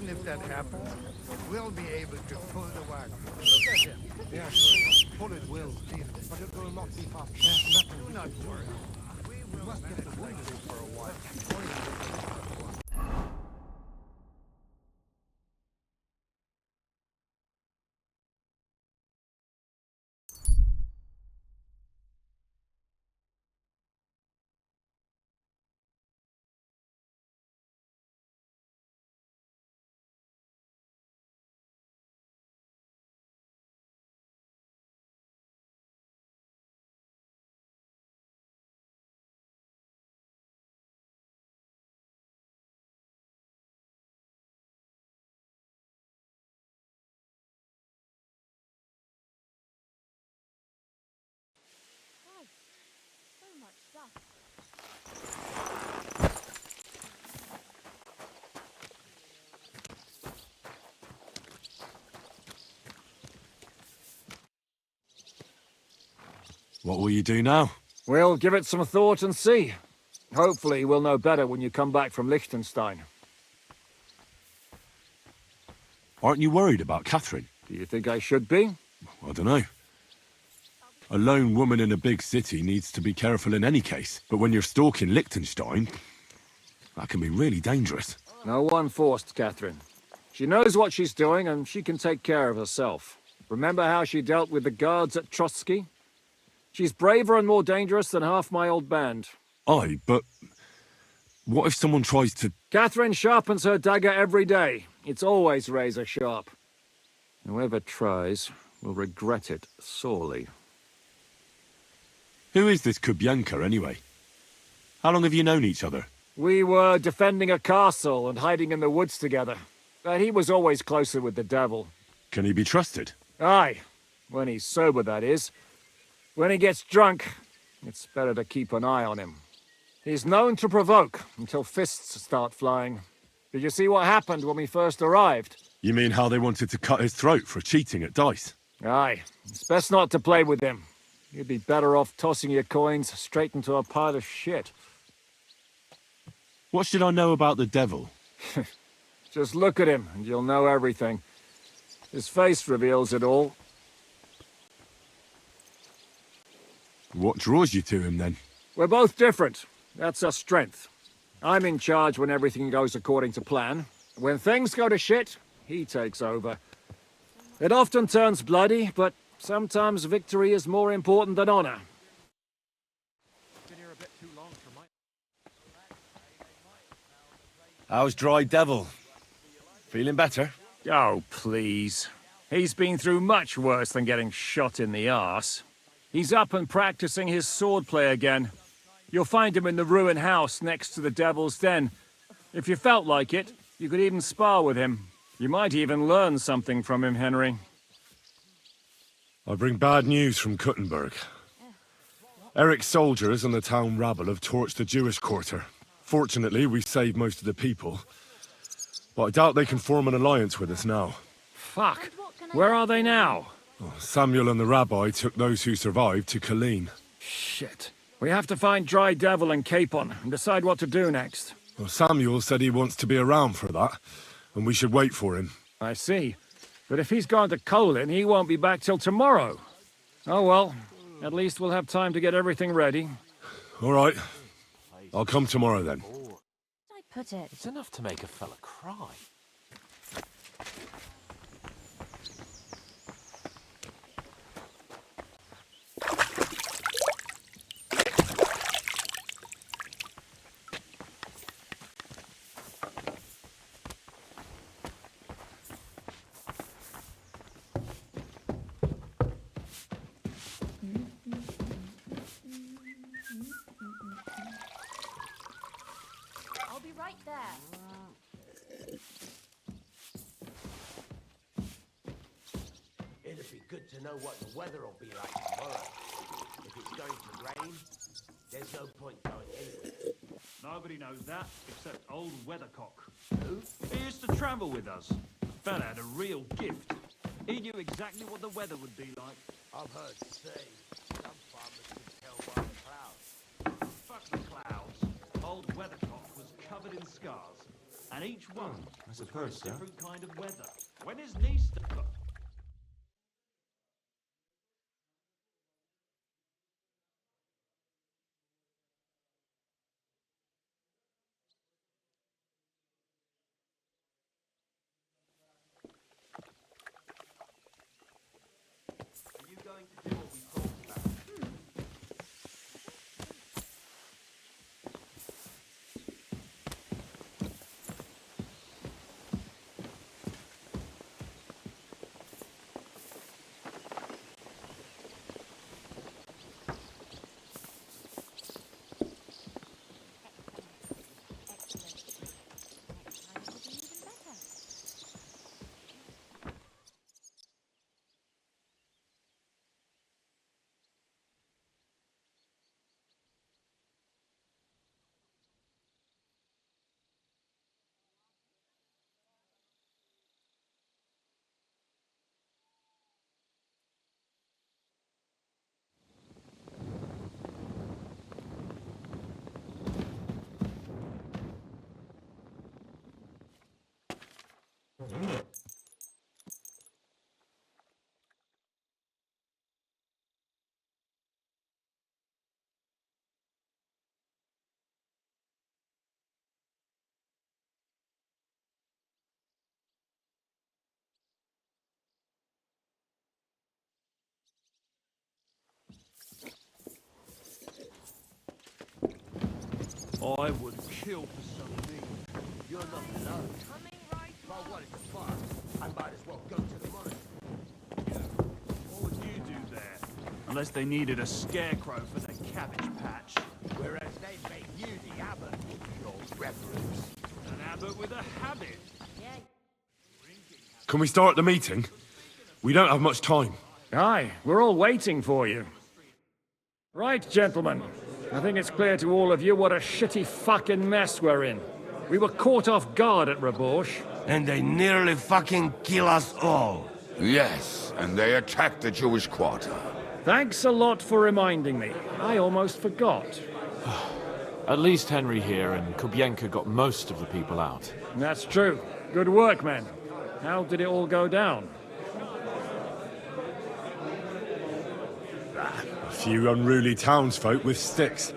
even if that happens, we'll be able to pull the wagon. Look at him. Yeah, sure. Pull it will, Steve, but it will not be fast. There's nothing. Do not worry. We must get the wounded in for a while. So much stuff. What will you do now? We'll give it some thought and see. Hopefully we'll know better when you come back from Liechtenstein. Aren't you worried about Catherine? Do you think I should be? I don't know. A lone woman in a big city needs to be careful in any case. But when you're stalking Liechtenstein, that can be really dangerous. No one forced Catherine. She knows what she's doing and she can take care of herself. Remember how she dealt with the guards at Trotsky? She's braver and more dangerous than half my old band. Aye, but what if someone tries to... Catherine sharpens her dagger every day. It's always razor sharp. Whoever tries will regret it sorely. Who is this Kubyanka, anyway? How long have you known each other? We were defending a castle and hiding in the woods together. But he was always closer with the devil. Can he be trusted? Aye. When he's sober, that is. When he gets drunk, it's better to keep an eye on him. He's known to provoke until fists start flying. Did you see what happened when we first arrived? You mean how they wanted to cut his throat for cheating at dice? Aye. It's best not to play with him. You'd be better off tossing your coins straight into a pile of shit. What should I know about the devil? Just look at him and you'll know everything. His face reveals it all. What draws you to him, then? We're both different. That's our strength. I'm in charge when everything goes according to plan. When things go to shit, he takes over. It often turns bloody, but sometimes victory is more important than honor. How's Dry Devil? Feeling better? Oh, please. He's been through much worse than getting shot in the arse. He's up and practicing his swordplay again. You'll find him in the ruined house next to the Devil's Den. If you felt like it, you could even spar with him. You might even learn something from him, Henry. I bring bad news from Kuttenberg. Eric's soldiers and the town rabble have torched the Jewish quarter. Fortunately, we saved most of the people. But I doubt they can form an alliance with us now. Fuck. Where are they now? Samuel and the rabbi took those who survived to Colleen. Shit. We have to find Dry Devil and Capon and decide what to do next. Well, Samuel said he wants to be around for that, and we should wait for him. I see. But if he's gone to Colin, he won't be back till tomorrow. Oh well, at least we'll have time to get everything ready. All right. I'll come tomorrow then. I put it. It's enough to make a fella cry. I'll be right there. It'd be good to know what the weather will be like tomorrow. If it's going to rain, there's no point going anywhere. Nobody knows that, except old Weathercock. Who? He used to travel with us. The fella had a real gift. He knew exactly what the weather would be like. I've heard say some farmers can tell by the clouds. Fuck the clouds. Old Weathercock was covered in scars. And each one I suppose so. different kind of weather. When his niece... Are you going to do what we talked about? I would kill for something. You're not alone. If I wanted to fire, I might as well go to the monastery. What would you do there? Unless they needed a scarecrow for their cabbage patch. Whereas they make you the abbot, your reverence. An abbot with a habit. Can we start the meeting? We don't have much time. Aye, we're all waiting for you. Right, gentlemen. I think it's clear to all of you what a shitty fucking mess we're in. We were caught off guard at Rabosh. And they nearly fucking kill us all. Yes, and they attacked the Jewish quarter. Thanks a lot for reminding me. I almost forgot. At least Henry here and Kubienka got most of the people out. That's true. Good work, men. How did it all go down? A few unruly townsfolk with sticks.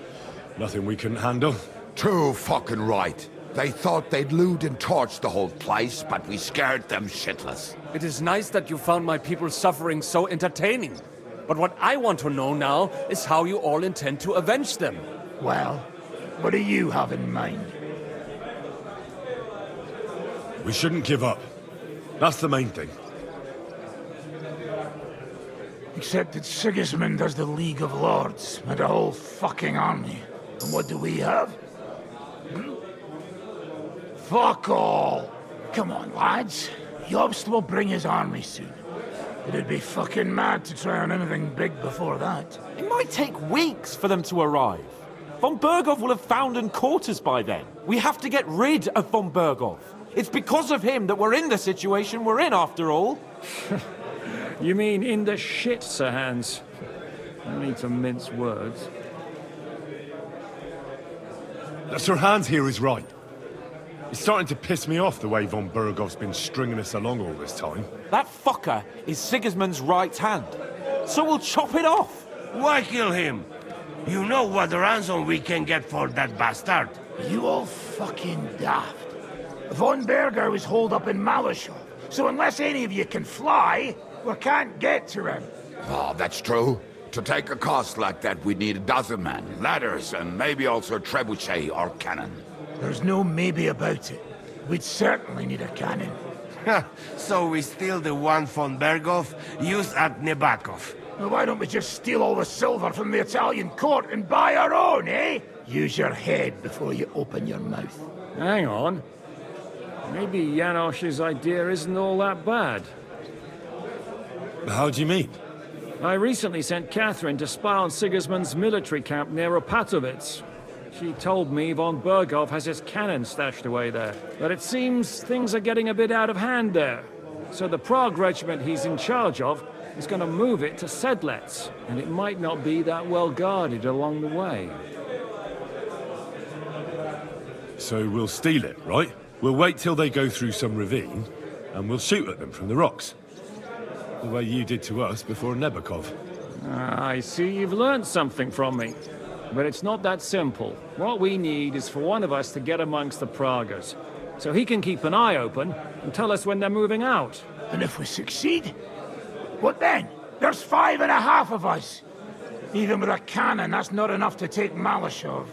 Nothing we couldn't handle. Too fucking right. They thought they'd loot and torch the whole place, but we scared them shitless. It is nice that you found my people's suffering so entertaining. But what I want to know now is how you all intend to avenge them. Well, what do you have in mind? We shouldn't give up. That's the main thing. Except that Sigismund has the League of Lords and a whole fucking army. And what do we have? Fuck all! Come on, lads. Jobst will bring his army soon. It'd be fucking mad to try on anything big before that. It might take weeks for them to arrive. Von Berghoff will have found and caught us by then. We have to get rid of Von Berghoff. It's because of him that we're in the situation we're in, after all. You mean in the shit, Sir Hans? No need to mince words. Sir Hans here is right. It's starting to piss me off the way Von Berghoff's been stringing us along all this time. That fucker is Sigismund's right hand. So we'll chop it off. Why kill him? You know what ransom we can get for that bastard. You all fucking daft. Von Berger was holed up in Malashov, so unless any of you can fly, we can't get to him. Oh, that's true. To take a cost like that, we'd need a dozen men, ladders, and maybe also a trebuchet or cannon. There's no maybe about it. We'd certainly need a cannon. So we steal the one von Berghoff used at Nebakov. Well, why don't we just steal all the silver from the Italian court and buy our own, eh? Use your head before you open your mouth. Hang on. Maybe Janosch's idea isn't all that bad. How do you mean? I recently sent Catherine to spy on Sigismund's military camp near Opatovitz. She told me Von Berghoff has his cannon stashed away there. But it seems things are getting a bit out of hand there. So the Prague regiment he's in charge of is going to move it to Sedlets, and it might not be that well guarded along the way. So we'll steal it, right? We'll wait till they go through some ravine, and we'll shoot at them from the rocks. The way you did to us before Nebukov. I see you've learned something from me. But it's not that simple. What we need is for one of us to get amongst the Pragas, so he can keep an eye open and tell us when they're moving out. And if we succeed, what then? There's 5.5 of us. Even with a cannon, that's not enough to take Malashov.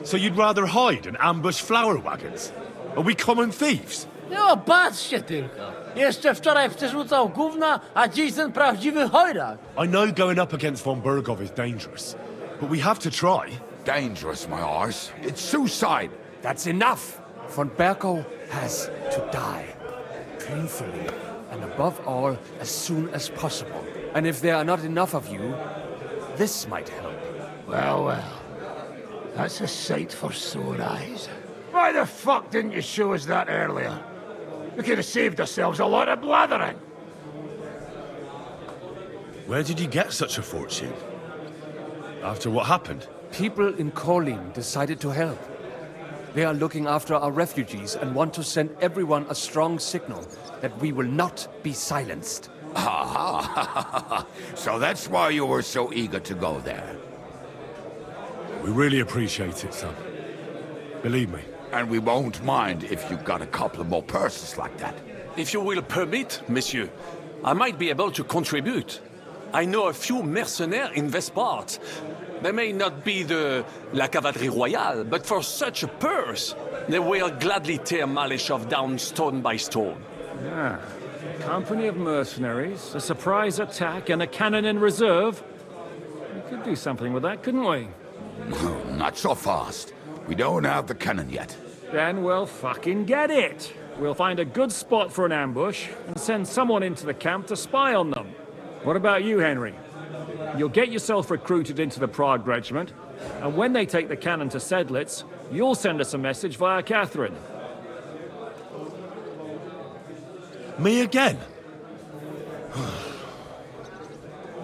So you'd rather hide and ambush flower wagons? Are we common thieves? No, patrzcie tylko. Jeszcze wczoraj przerzucał gówna, a dziś ten prawdziwy chojrak. I know going up against von Bergov is dangerous, but we have to try. Dangerous, my arse. It's suicide. That's enough! Von Bergov has to die. Painfully, and above all, as soon as possible. And if there are not enough of you, this might help. Well, well. That's a sight for sore eyes. Why the fuck didn't you show us that earlier? We could have saved ourselves a lot of blathering. Where did you get such a fortune? After what happened? People in Kolin decided to help. They are looking after our refugees and want to send everyone a strong signal that we will not be silenced. Ah, so that's why you were so eager to go there. We really appreciate it, son. Believe me. And we won't mind if you got a couple more purses like that. If you will permit, monsieur, I might be able to contribute. I know a few mercenaires in this part. They may not be la cavalerie royale, but for such a purse, they will gladly tear Maleshov down stone by stone. Ah, a company of mercenaries, a surprise attack, and a cannon in reserve. We could do something with that, couldn't we? Not so fast. We don't have the cannon yet. Then we'll fucking get it. We'll find a good spot for an ambush and send someone into the camp to spy on them. What about you, Henry? You'll get yourself recruited into the Prague regiment, and when they take the cannon to Sedlitz, you'll send us a message via Catherine. Me again?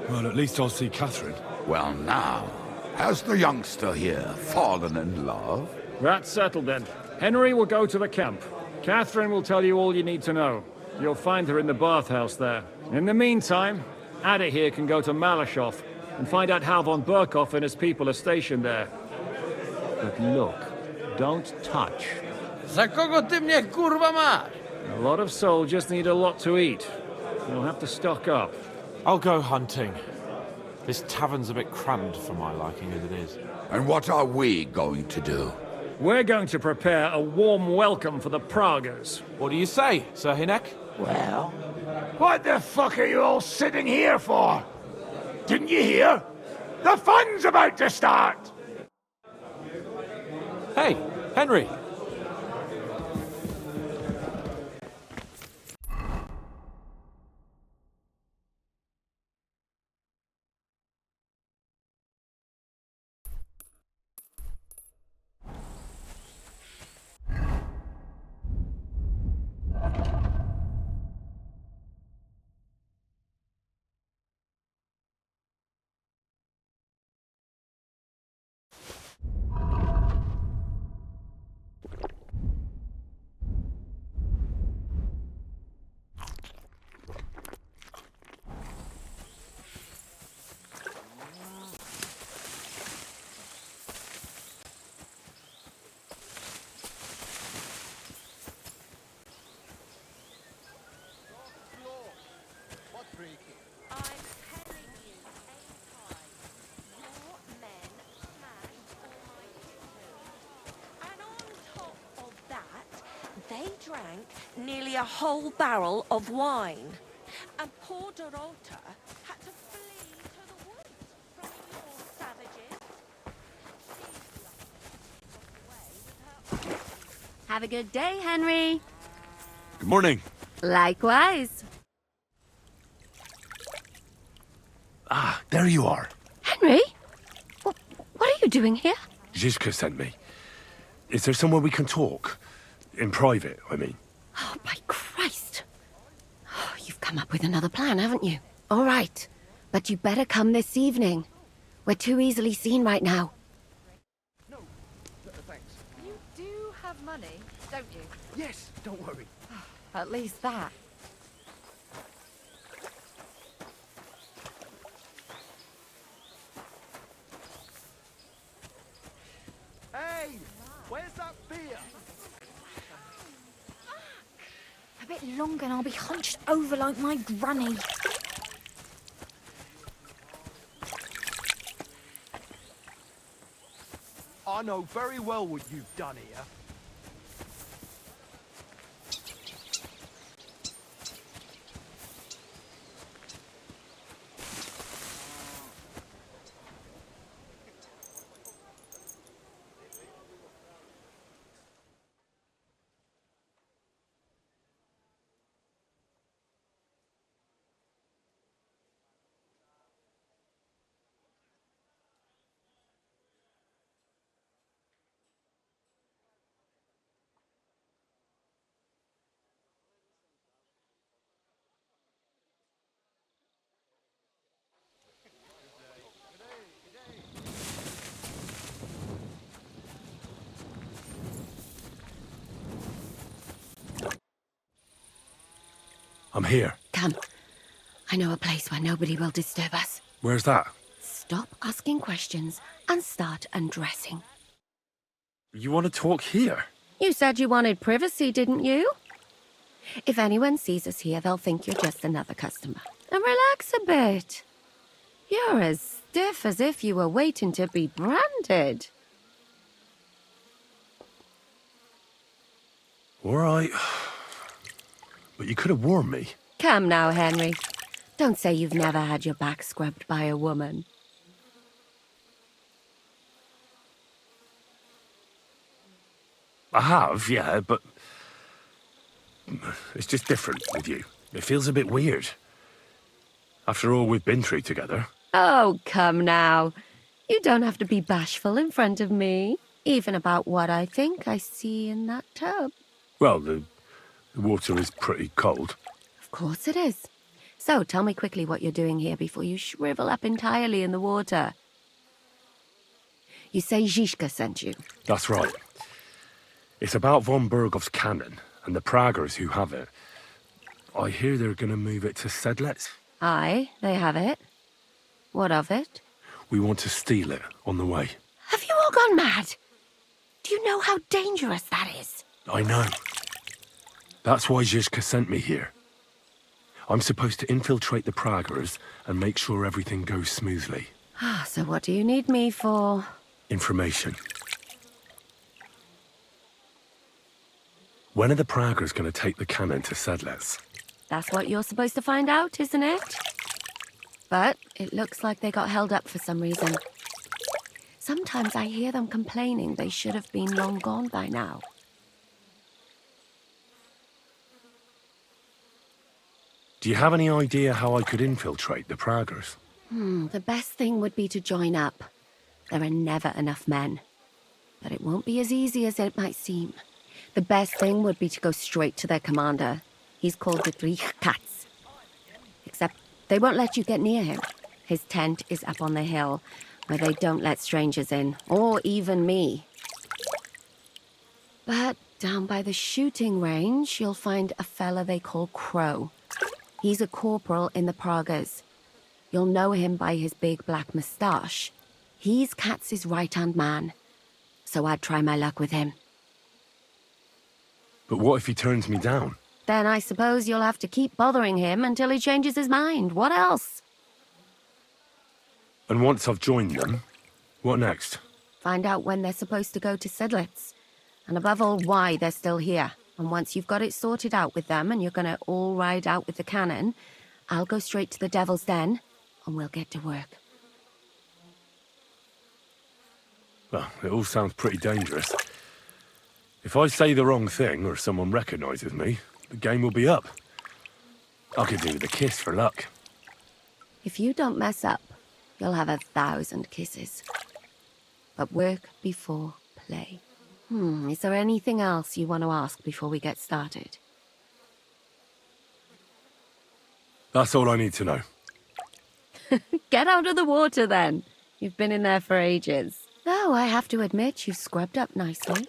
Well, at least I'll see Catherine. Well, now, has the youngster here fallen in love? That's settled then. Henry will go to the camp. Catherine will tell you all you need to know. You'll find her in the bathhouse there. In the meantime, Ada here can go to Malashov and find out how von Berkov and his people are stationed there. But look, don't touch. Za kogo ty mnie kurwa masz? A lot of soldiers need a lot to eat. You'll have to stock up. I'll go hunting. This tavern's a bit crammed for my liking as it is. And what are we going to do? We're going to prepare a warm welcome for the Pragas. What do you say, Sir Hinek? Well, what the fuck are you all sitting here for? Didn't you hear? The fun's about to start! Hey, Henry! They drank nearly a whole barrel of wine. And poor Dorota had to flee to the woods from your savages. Have a good day, Henry. Good morning. Likewise. Ah, there you are. Henry? What are you doing here? Zizka sent me. Is there somewhere we can talk? In private, I mean. Oh, by Christ. Oh, you've come up with another plan, haven't you? All right. But you better come this evening. We're too easily seen right now. You do have money, don't you? Yes, don't worry. At least that. Hey, where's that beer? A bit longer and I'll be hunched over like my granny. I know very well what you've done here. I'm here. Come. I know a place where nobody will disturb us. Where's that? Stop asking questions and start undressing. You want to talk here? You said you wanted privacy, didn't you? If anyone sees us here, they'll think you're just another customer. And relax a bit. You're as stiff as if you were waiting to be branded. All right. But you could have warned me. Come now, Henry. Don't say you've never had your back scrubbed by a woman. I have, yeah, but it's just different with you. It feels a bit weird. After all we've been through together. Oh, come now. You don't have to be bashful in front of me, even about what I think I see in that tub. Well, the water is pretty cold. Of course it is. So tell me quickly what you're doing here before you shrivel up entirely in the water. You say Zizka sent you? That's right. It's about von Bergov's cannon and the Praggers who have it. I hear they're going to move it to Sedlets. Aye, they have it. What of it? We want to steal it on the way. Have you all gone mad? Do you know how dangerous that is? I know. That's why Zizka sent me here. I'm supposed to infiltrate the Praggers and make sure everything goes smoothly. So what do you need me for? Information. When are the Praggers going to take the cannon to Sedlets? That's what you're supposed to find out, isn't it? But it looks like they got held up for some reason. Sometimes I hear them complaining they should have been long gone by now. Do you have any idea how I could infiltrate the Praggers? The best thing would be to join up. There are never enough men. But it won't be as easy as it might seem. The best thing would be to go straight to their commander. He's called the Katz. Except they won't let you get near him. His tent is up on the hill, where they don't let strangers in, or even me. But down by the shooting range, you'll find a fella they call Crow. He's a corporal in the Praggers. You'll know him by his big black moustache. He's Katz's right-hand man, so I'd try my luck with him. But what if he turns me down? Then I suppose you'll have to keep bothering him until he changes his mind. What else? And once I've joined them, what next? Find out when they're supposed to go to Sedlets. And above all, why they're still here. And once you've got it sorted out with them and you're going to all ride out with the cannon, I'll go straight to the Devil's Den and we'll get to work. Well, it all sounds pretty dangerous. If I say the wrong thing or someone recognizes me, the game will be up. I could do with a kiss for luck. If you don't mess up, you'll have 1,000 kisses. But work before play. Is there anything else you want to ask before we get started? That's all I need to know. Get out of the water then. You've been in there for ages. Though I have to admit you've scrubbed up nicely.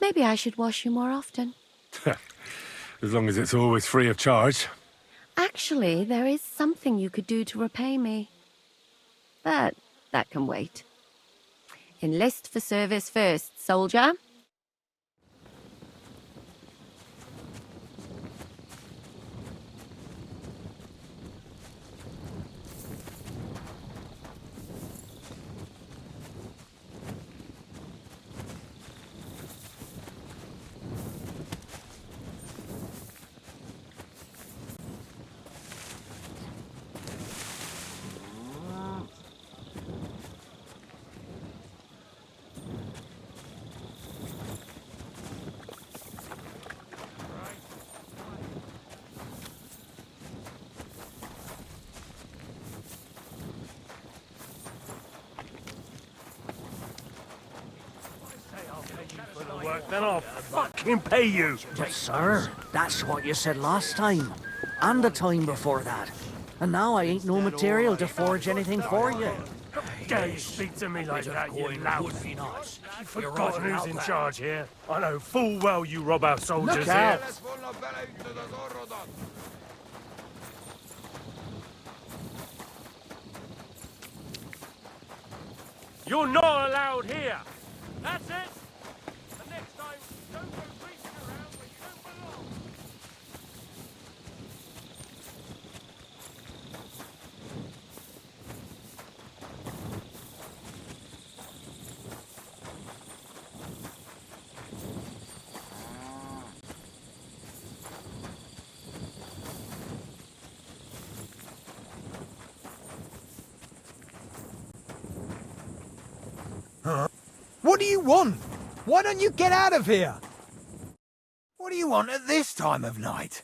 Maybe I should wash you more often. As long as it's always free of charge. Actually, there is something you could do to repay me. But that can wait. Enlist for service first, soldier. Then I'll fucking pay you. But sir, that's what you said last time. And the time before that. And now I ain't no material to forge anything for you. How dare you speak to me like that, you louse? You've forgotten who's in charge here. I know full well you rob our soldiers Look here. out. You're not allowed here. That's it. And next time, don't go creeping around where you don't belong. Huh? What do you want? Why don't you get out of here? What do you want at this time of night?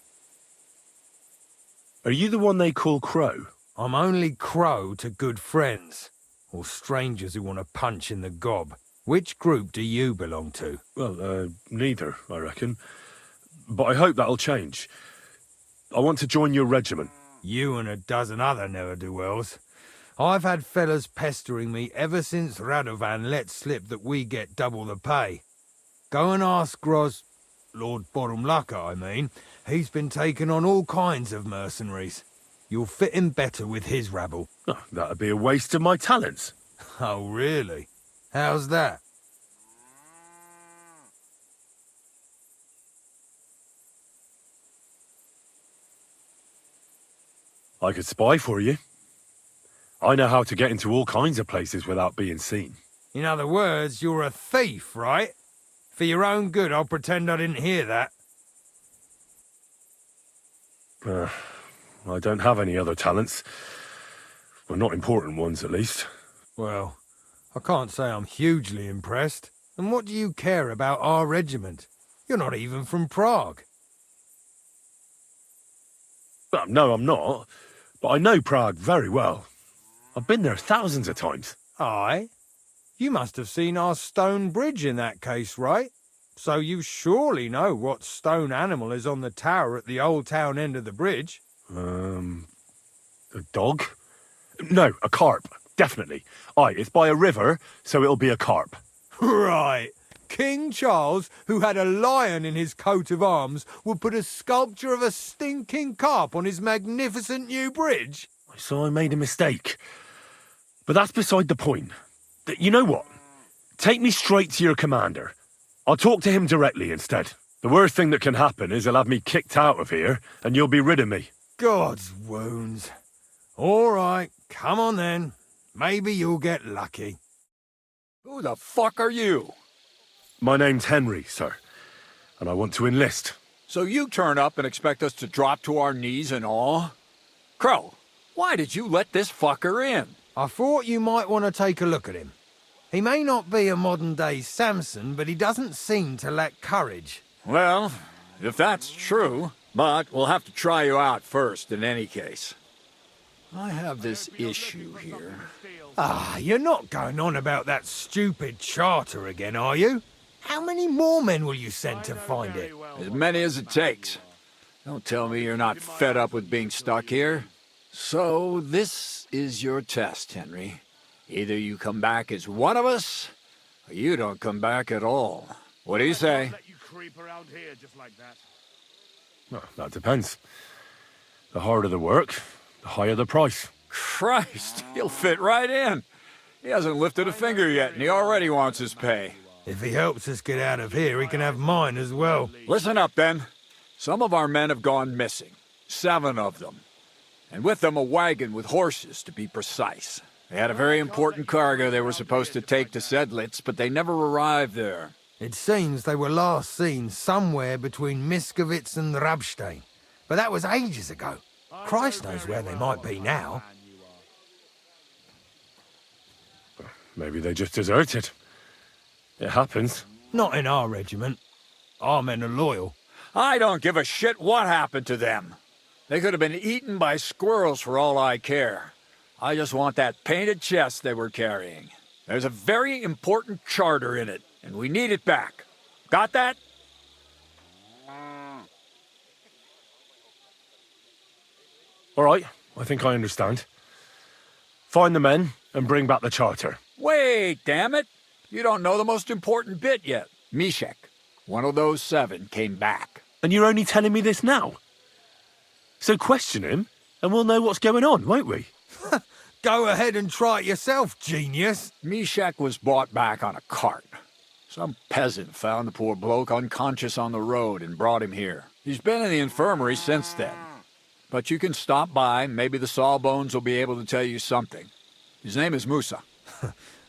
Are you the one they call Crow? I'm only Crow to good friends, or strangers who want to punch in the gob. Which group do you belong to? Well, neither, I reckon. But I hope that'll change. I want to join your regiment. You and a dozen other ne'er-do-wells. I've had fellas pestering me ever since Radovan let slip that we get double the pay. Go and ask Lord Borumlaka, I mean. He's been taking on all kinds of mercenaries. You'll fit in better with his rabble. Oh, that'd be a waste of my talents. Oh, really? How's that? I could spy for you. I know how to get into all kinds of places without being seen. In other words, you're a thief, right? For your own good, I'll pretend I didn't hear that. I don't have any other talents. Well, not important ones, at least. Well, I can't say I'm hugely impressed. And what do you care about our regiment? You're not even from Prague. Well, no, I'm not. But I know Prague very well. I've been there thousands of times. Aye? You must have seen our stone bridge in that case, right? So you surely know what stone animal is on the tower at the old town end of the bridge. A dog? No, a carp, definitely. Aye, it's by a river, so it'll be a carp. Right. King Charles, who had a lion in his coat of arms, would put a sculpture of a stinking carp on his magnificent new bridge? So I made a mistake. But that's beside the point. You know what? Take me straight to your commander. I'll talk to him directly instead. The worst thing that can happen is he'll have me kicked out of here, and you'll be rid of me. God's wounds. All right, come on then. Maybe you'll get lucky. Who the fuck are you? My name's Henry, sir, and I want to enlist. So you turn up and expect us to drop to our knees in awe? Crow, why did you let this fucker in? I thought you might want to take a look at him. He may not be a modern-day Samson, but he doesn't seem to lack courage. Well, if that's true, but we'll have to try you out first in any case. I have this issue here. Ah, you're not going on about that stupid charter again, are you? How many more men will you send to find it? As many as it takes. Don't tell me you're not fed up with being stuck here. So, this is your test, Henry. Either you come back as one of us, or you don't come back at all. What do you say? Let you creep around here just like that. Well, that depends. The harder the work, the higher the price. Christ, he'll fit right in. He hasn't lifted a finger yet, and he already wants his pay. If he helps us get out of here, he can have mine as well. Listen up, then. Some of our men have gone missing. 7 of them. And with them a wagon with horses, to be precise. They had a very important cargo they were supposed to take to Sedlitz, but they never arrived there. It seems they were last seen somewhere between Miskovitz and Rabstein. But that was ages ago. Christ knows where they might be now. Maybe they just deserted. It happens. Not in our regiment. Our men are loyal. I don't give a shit what happened to them. They could have been eaten by squirrels for all I care. I just want that painted chest they were carrying. There's a very important charter in it, and we need it back. Got that? All right, I think I understand. Find the men and bring back the charter. Wait, damn it! You don't know the most important bit yet. Mishek, one of those 7, came back. And you're only telling me this now? So question him, and we'll know what's going on, won't we? Go ahead and try it yourself, genius. Mishek was brought back on a cart. Some peasant found the poor bloke unconscious on the road and brought him here. He's been in the infirmary since then. But you can stop by, maybe the Sawbones will be able to tell you something. His name is Musa.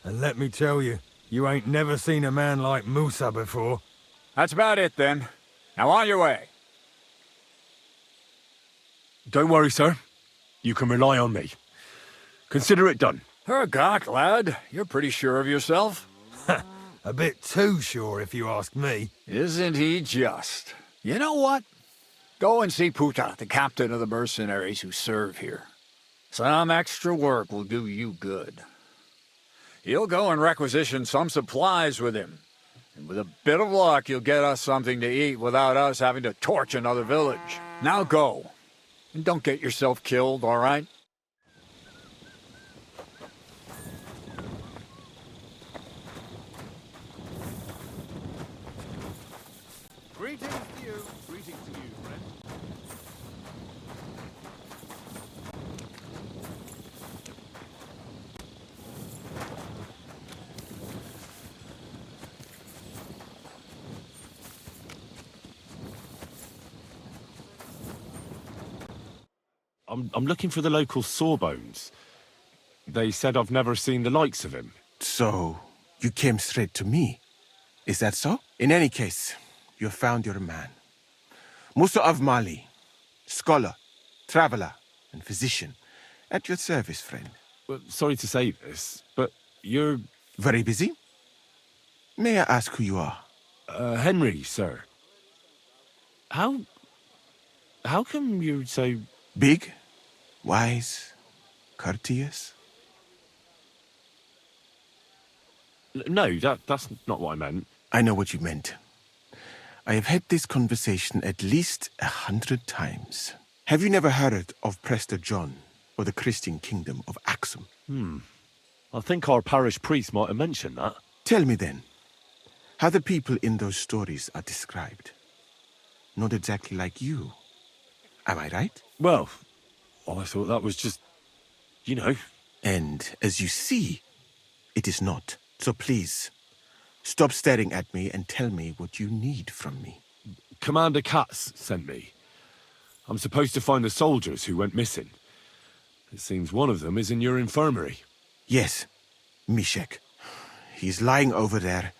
And let me tell you, you ain't never seen a man like Musa before. That's about it, then. Now on your way. Don't worry, sir. You can rely on me. Consider it done. Hergott, lad. You're pretty sure of yourself. A bit too sure, if you ask me. Isn't he just? You know what? Go and see Puta, the captain of the mercenaries who serve here. Some extra work will do you good. He'll go and requisition some supplies with him. And with a bit of luck, you'll get us something to eat without us having to torch another village. Now go. And don't get yourself killed, all right? Greetings to you. Greetings to you, friend. I'm looking for the local Sawbones. They said I've never seen the likes of him. So, you came straight to me. Is that so? In any case, you have found your man. Musa of Mali, scholar, traveler, and physician. At your service, friend. Well, sorry to say this, but you're... Very busy? May I ask who you are? Henry, sir. How come you're so... Big? Wise? Courteous? No, that's not what I meant. I know what you meant. I have had this conversation at least 100 times. Have you never heard of Prester John or the Christian kingdom of Axum? I think our parish priest might have mentioned that. Tell me then, how the people in those stories are described. Not exactly like you. Am I right? Well, I thought that was just, you know. And as you see, it is not. So please, stop staring at me and tell me what you need from me. Commander Katz sent me. I'm supposed to find the soldiers who went missing. It seems one of them is in your infirmary. Yes, Mishek. He's lying over there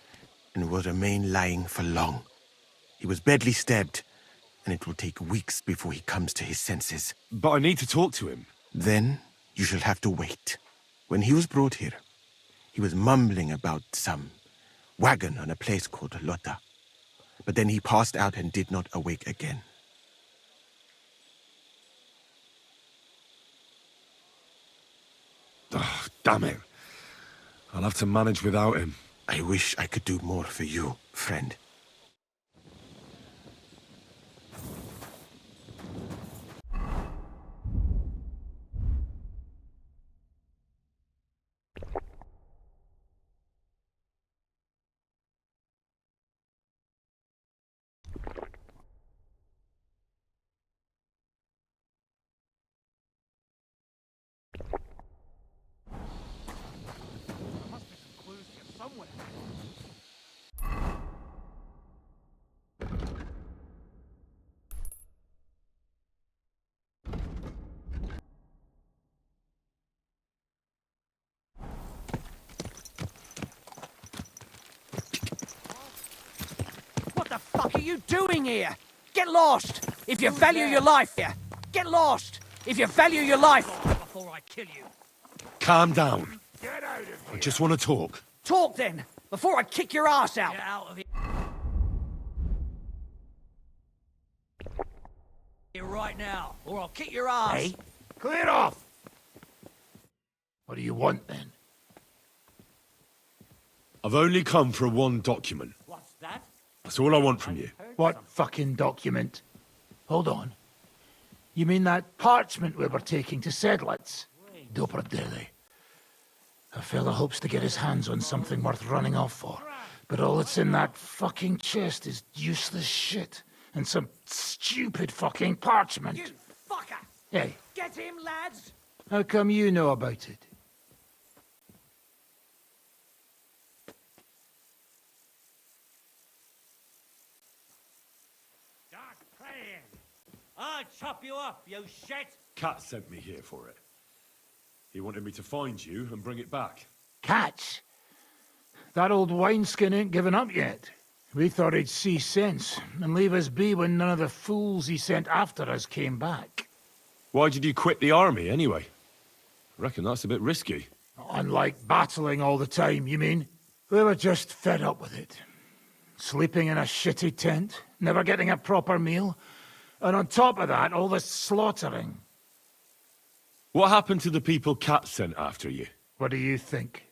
and will remain lying for long. He was badly stabbed, and it will take weeks before he comes to his senses. But I need to talk to him. Then you shall have to wait. When he was brought here, he was mumbling about some wagon on a place called Lota. But then he passed out and did not awake again. Oh, damn it. I'll have to manage without him. I wish I could do more for you, friend. you doing here? Get lost! If you value your life here! Get lost! If you value your life! Before I kill you. Calm down. I just want to talk. Talk then, before I kick your ass out! Get out of here right now, or I'll kick your ass. Hey, clear off! What do you want, then? I've only come for one document. What's that? That's all I want from you. What fucking document? Hold on. You mean that parchment we were taking to Sedlitz? Dobrodele. A fella hopes to get his hands on something worth running off for, but all that's in that fucking chest is useless shit and some stupid fucking parchment. You fucker! Hey, Get him, lads! how come you know about it? Start praying. I'll chop you up, you shit. Cat sent me here for it. He wanted me to find you and bring it back. Cats? That old wineskin ain't given up yet. We thought he'd see sense and leave us be when none of the fools he sent after us came back. Why did you quit the army, anyway? I reckon that's a bit risky. Unlike battling all the time, you mean? We were just fed up with it. Sleeping in a shitty tent, never getting a proper meal, and on top of that, all this slaughtering. What happened to the people Cat sent after you? What do you think?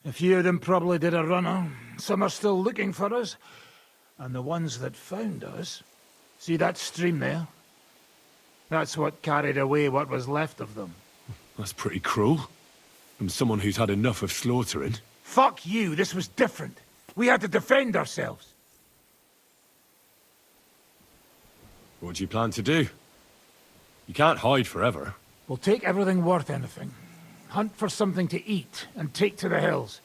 A few of them probably did a runner. Some are still looking for us. And the ones that found us... See that stream there? That's what carried away what was left of them. That's pretty cruel. From someone who's had enough of slaughtering. Fuck you, this was different. We had to defend ourselves. What do you plan to do? You can't hide forever. We'll take everything worth anything. Hunt for something to eat and take to the hills.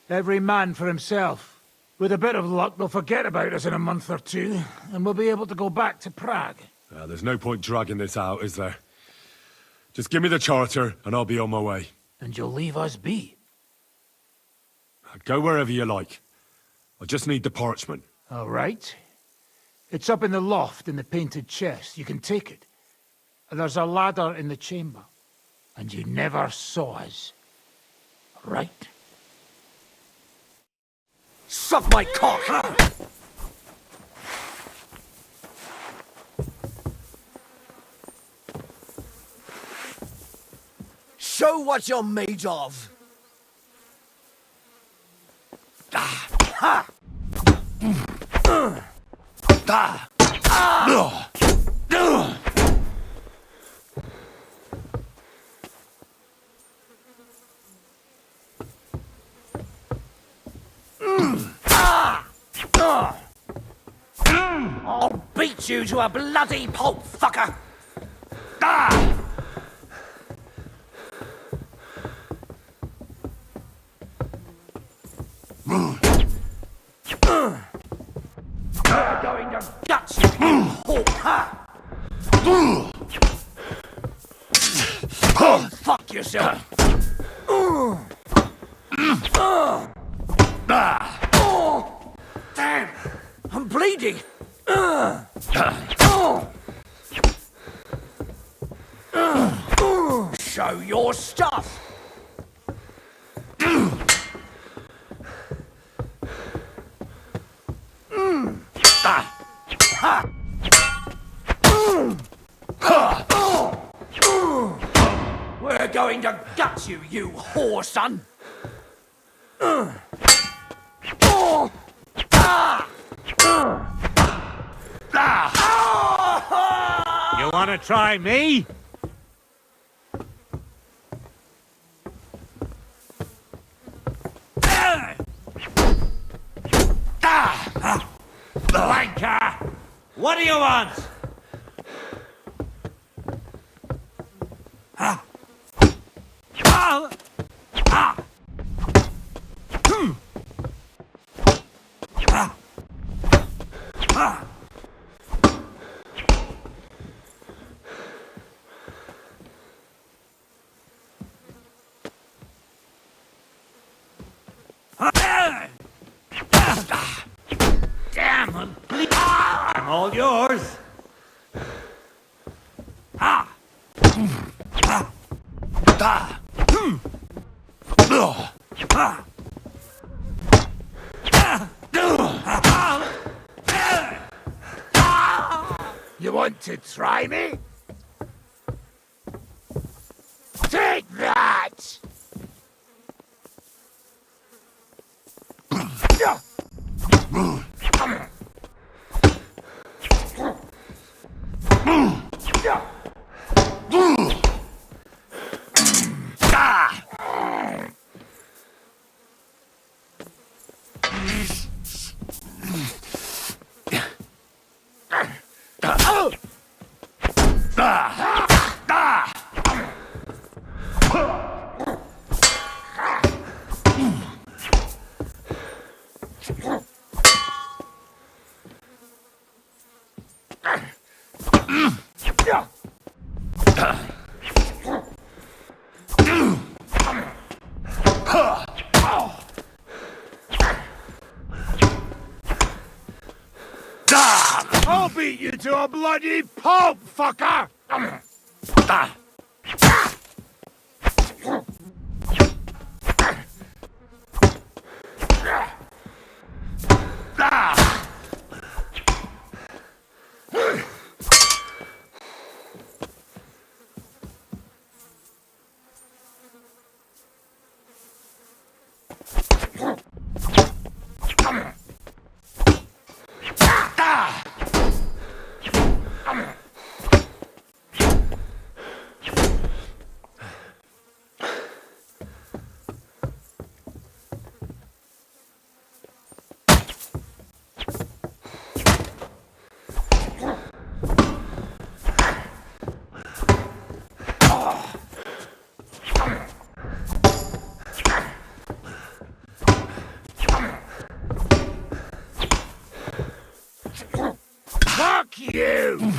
Every man for himself. With a bit of luck, they'll forget about us in a month or two, and we'll be able to go back to Prague. There's no point dragging this out, is there? Just give me the charter, and I'll be on my way. And you'll leave us be? Go wherever you like. I just need the parchment. All right. It's up in the loft in the painted chest. You can take it. There's a ladder in the chamber. And you never saw us. Right? Suck my cock! Show what you're made of! I'll beat you to a bloody pulp, fucker! We're going to gut you, you hawk! Fuck yourself! Damn! I'm bleeding! Show your stuff! We're going to gut you, you whore son! You wanna try me? Wanker! What do you want? Damn, All yours. You want to try me? Take that! I'll beat you to a bloody pulp, fucker! Fuck you!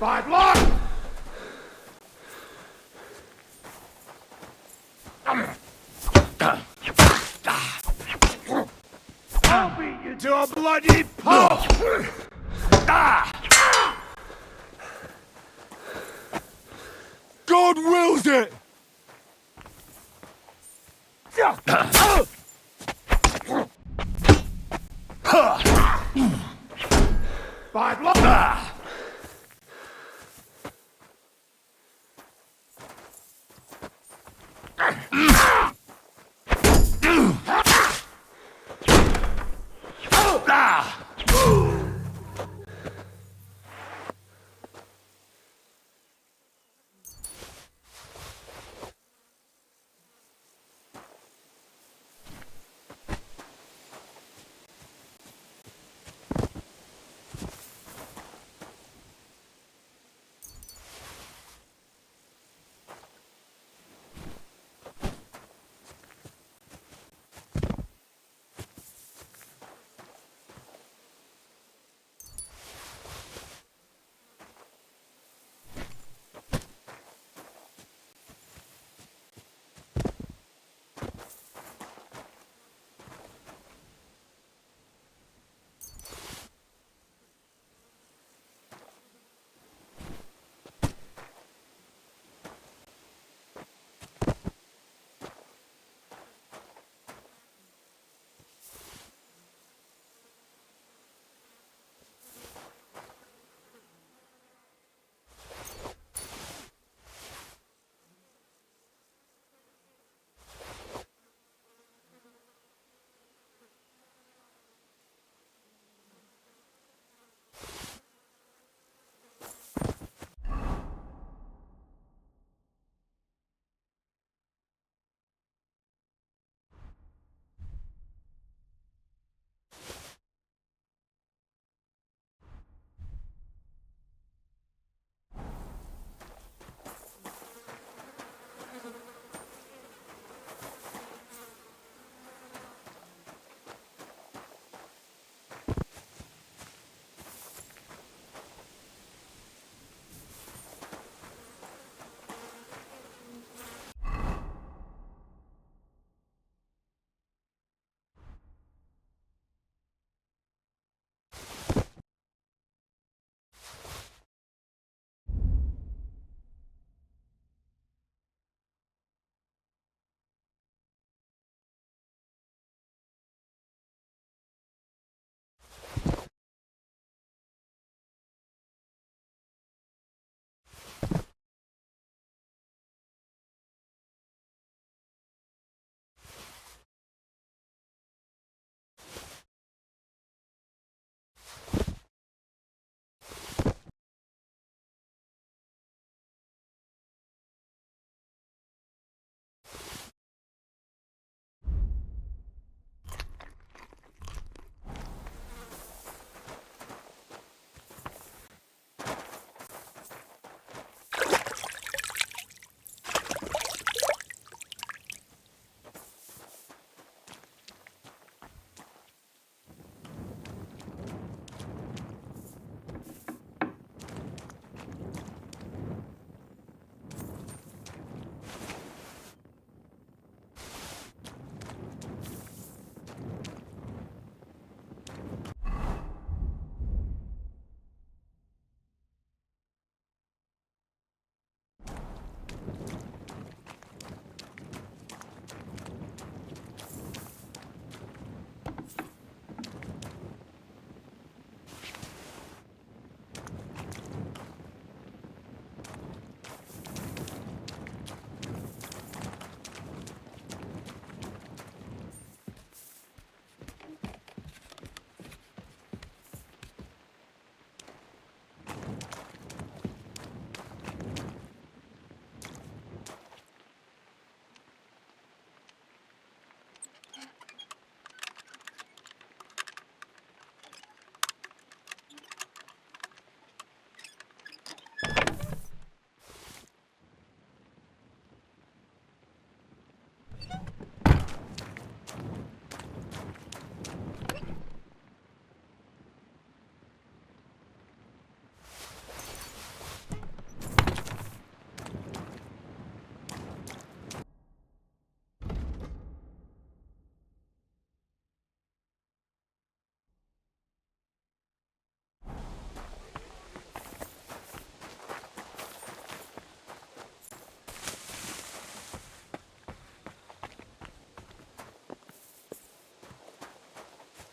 Bad luck! I'll beat you to a bloody pulp! God wills it! Bad luck!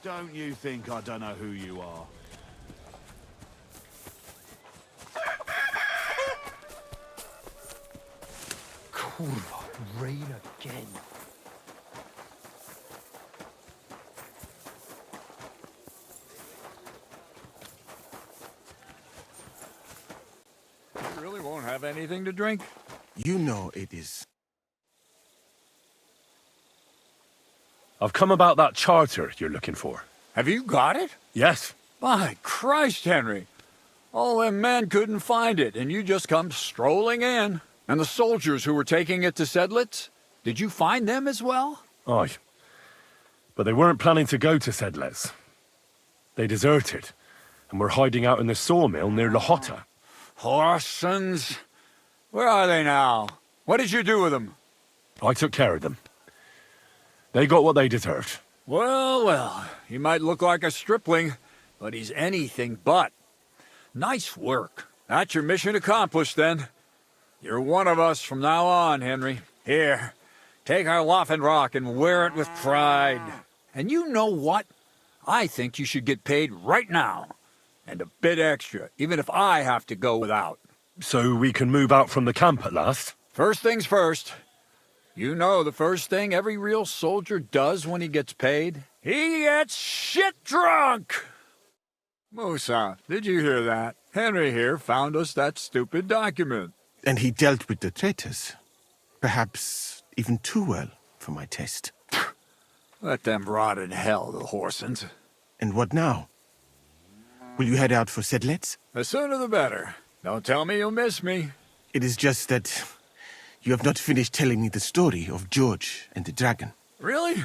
Don't you think I don't know who you are? Kurva, rain again. You really won't have anything to drink? You know it is. I've come about that charter you're looking for. Have you got it? Yes. By Christ, Henry. All them men couldn't find it, and you just come strolling in. And the soldiers who were taking it to Sedlitz, did you find them as well? Aye. But they weren't planning to go to Sedlitz. They deserted, and were hiding out in the sawmill near Lahota. Horsons. Where are they now? What did you do with them? I took care of them. They got what they deserved. Well, well, he might look like a stripling, but he's anything but. Nice work. That's your mission accomplished, then. You're one of us from now on, Henry. Here, take our Waffenrock and wear it with pride. And you know what? I think you should get paid right now. And a bit extra, even if I have to go without. So we can move out from the camp at last? First things first. You know the first thing every real soldier does when he gets paid? He gets shit drunk! Musa, did you hear that? Henry here found us that stupid document. And he dealt with the traitors. Perhaps even too well for my taste. Let them rot in hell, the Horsens. And what now? Will you head out for Sedlitz? The sooner the better. Don't tell me you'll miss me. It is just that you have not finished telling me the story of George and the dragon. Really?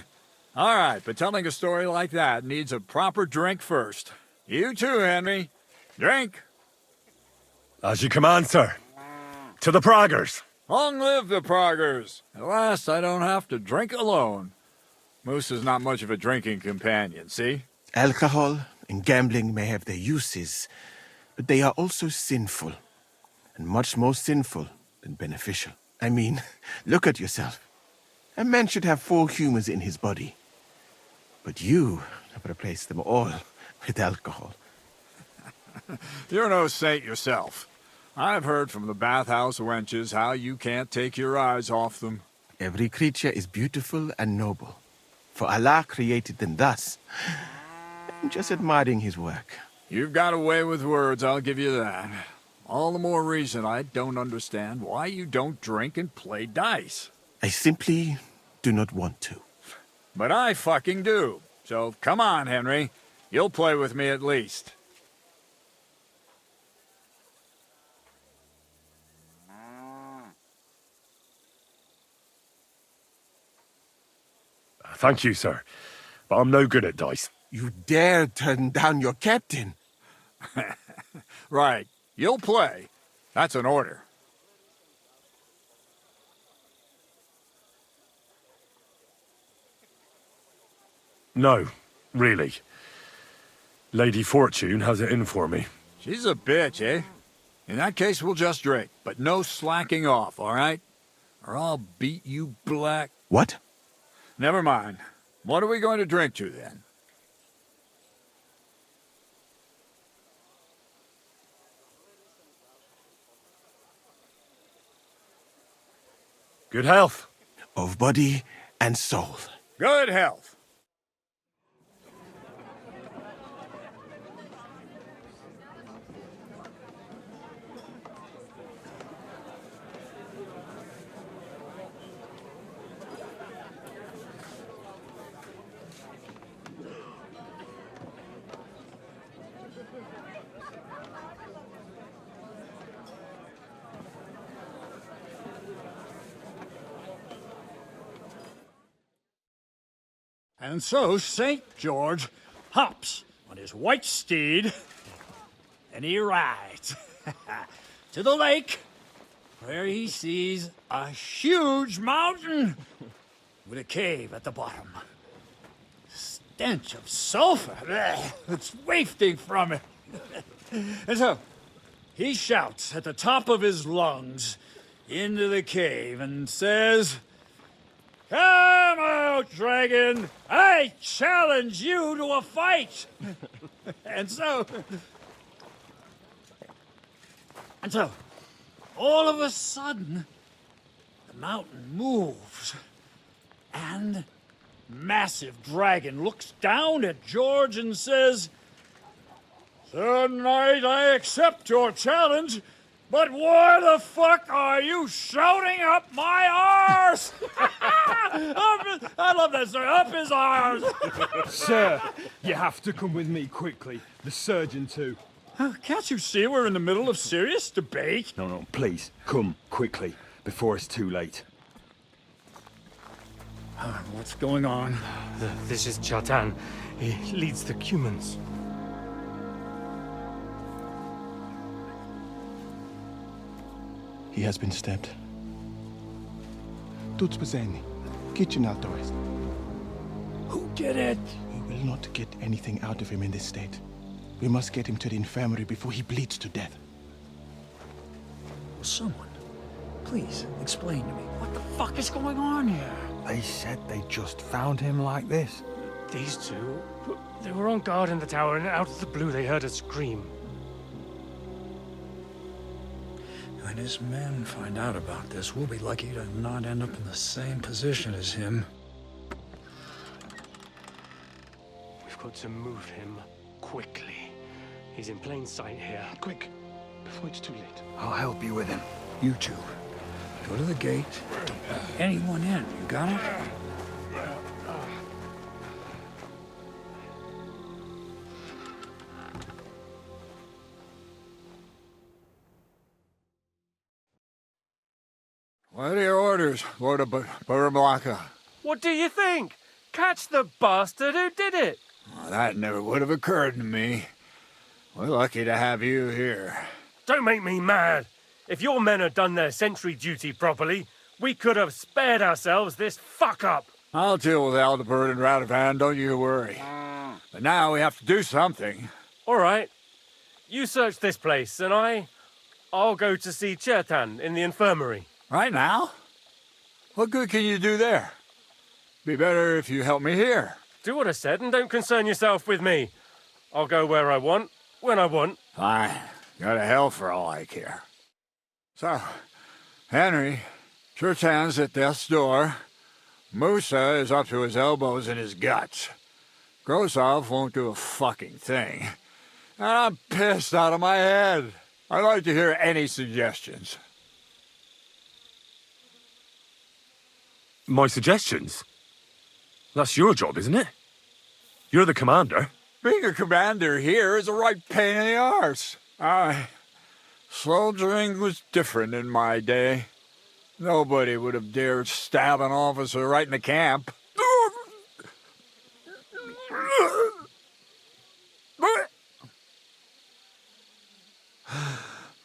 All right, but telling a story like that needs a proper drink first. You too, Henry. Drink. As you command, sir. To the Praggers. Long live the Praggers. At last, I don't have to drink alone. Moose is not much of a drinking companion, see? Alcohol and gambling may have their uses, but they are also sinful, and much more sinful than beneficial. I mean, look at yourself. A man should have 4 humors in his body, but you have replaced them all with alcohol. You're no saint yourself. I've heard from the bathhouse wenches how you can't take your eyes off them. Every creature is beautiful and noble, for Allah created them thus. I'm just admiring his work. You've got a way with words, I'll give you that. All the more reason I don't understand why you don't drink and play dice. I simply do not want to. But I fucking do. So come on, Henry. You'll play with me at least. Thank you, sir. But I'm no good at dice. You dare turn down your captain? Right. You'll play. That's an order. No, really. Lady Fortune has it in for me. She's a bitch, eh? In that case, we'll just drink, but no slacking off, all right? Or I'll beat you black. What? Never mind. What are we going to drink to, then? Good health. Of body and soul. Good health. And so St. George hops on his white steed, and he rides to the lake, where he sees a huge mountain with a cave at the bottom. Stench of sulfur that's wafting from it. And so he shouts at the top of his lungs into the cave and says, "Come out, dragon! I challenge you to a fight!" And so, all of a sudden, the mountain moves, and massive dragon looks down at George and says, "Sir Knight, I accept your challenge, but why the fuck are you shouting up my arse?" I love that, sir. Up his arse. Sir, you have to come with me quickly. The surgeon too. Can't you see we're in the middle of serious debate? No, please, come quickly, before it's too late. What's going on? This is Chatan. He leads the Cumans. He has been stabbed. Tuts bezeni. Kitchen outdoors. Who did it? We will not get anything out of him in this state. We must get him to the infirmary before he bleeds to death. Someone, please explain to me. What the fuck is going on here? They said they just found him like this. These two, they were on guard in the tower, and out of the blue they heard a scream. When his men find out about this, we'll be lucky to not end up in the same position as him. We've got to move him quickly. He's in plain sight here. Quick, before it's too late. I'll help you with him. You two, go to the gate. Anyone in, you got it? What are your orders, Lord of Buramlaka? What do you think? Catch the bastard who did it! Well, that never would have occurred to me. We're lucky to have you here. Don't make me mad. If your men had done their sentry duty properly, we could have spared ourselves this fuck-up. I'll deal with Aldebert and Radovan, don't you worry. But now we have to do something. All right. You search this place, and I'll go to see Chertan in the infirmary. Right now? What good can you do there? Be better if you help me here. Do what I said and don't concern yourself with me. I'll go where I want, when I want. Fine. Go to hell for all I care. So, Henry, Chertan's at death's door. Musa is up to his elbows in his guts. Grosov won't do a fucking thing. And I'm pissed out of my head. I'd like to hear any suggestions. My suggestions? That's your job, isn't it? You're the commander. Being a commander here is a right pain in the arse. Soldiering was different in my day. Nobody would have dared stab an officer right in the camp.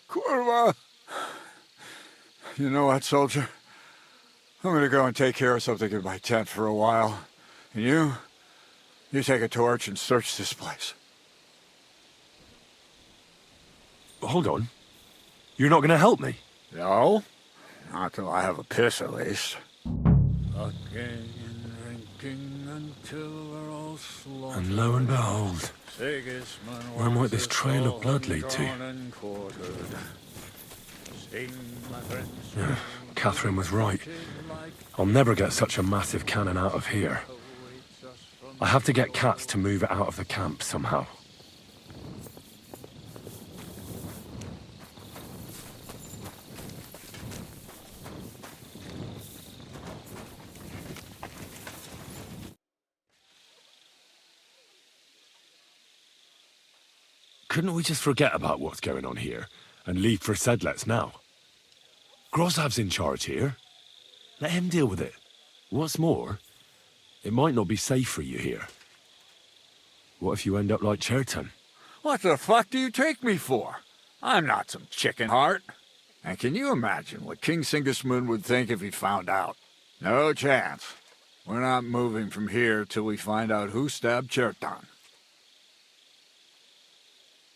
Kurva. You know what, soldier? I'm gonna go and take care of something in my tent for a while. And you take a torch and search this place. Hold on. You're not gonna help me? No. Not till I have a piss, at least. And lo and behold, where might this trail of blood lead to? Yeah, Catherine was right. I'll never get such a massive cannon out of here. I have to get Katz to move it out of the camp somehow. Couldn't we just forget about what's going on here and leave for Sedlets now? Grozav's in charge here. Let him deal with it. What's more, It might not be safe for you here. What if you end up like Cherton? What the fuck do you take me for? I'm not some chicken heart. And can you imagine what King Sigismund would think if he found out? No chance. We're not moving from here till we find out who stabbed Cherton.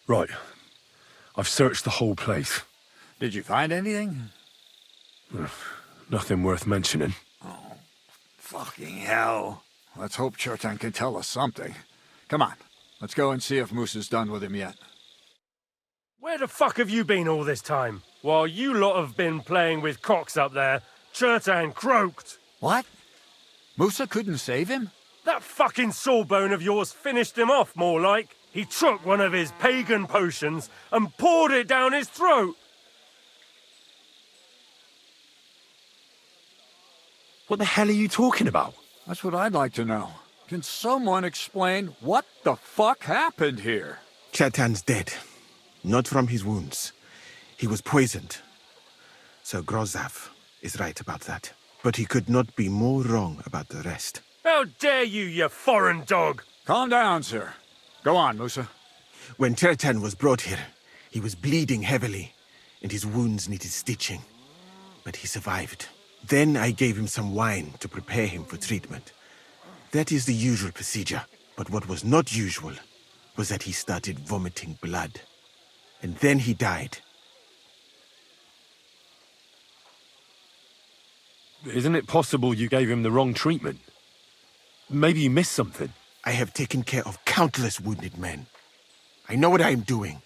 Right. I've searched the whole place. Did you find anything? Nothing worth mentioning. Oh, fucking hell. Let's hope Cherton can tell us something. Come on, let's go and see if Moose is done with him yet. Where the fuck have you been all this time? While you lot have been playing with cocks up there, Cherton croaked. What? Musa couldn't save him? That fucking sawbone of yours finished him off, more like. He took one of his pagan potions and poured it down his throat. What the hell are you talking about? That's what I'd like to know. Can someone explain what the fuck happened here? Cherton's dead. Not from his wounds. He was poisoned. Sir Grozav is right about that. But he could not be more wrong about the rest. How dare you, you foreign dog! Calm down, sir. Go on, Musa. When Cherton was brought here, he was bleeding heavily, and his wounds needed stitching. But he survived. Then I gave him some wine to prepare him for treatment. That is the usual procedure. But what was not usual was that he started vomiting blood. And then he died. Isn't it possible you gave him the wrong treatment? Maybe you missed something. I have taken care of countless wounded men. I know what I am doing.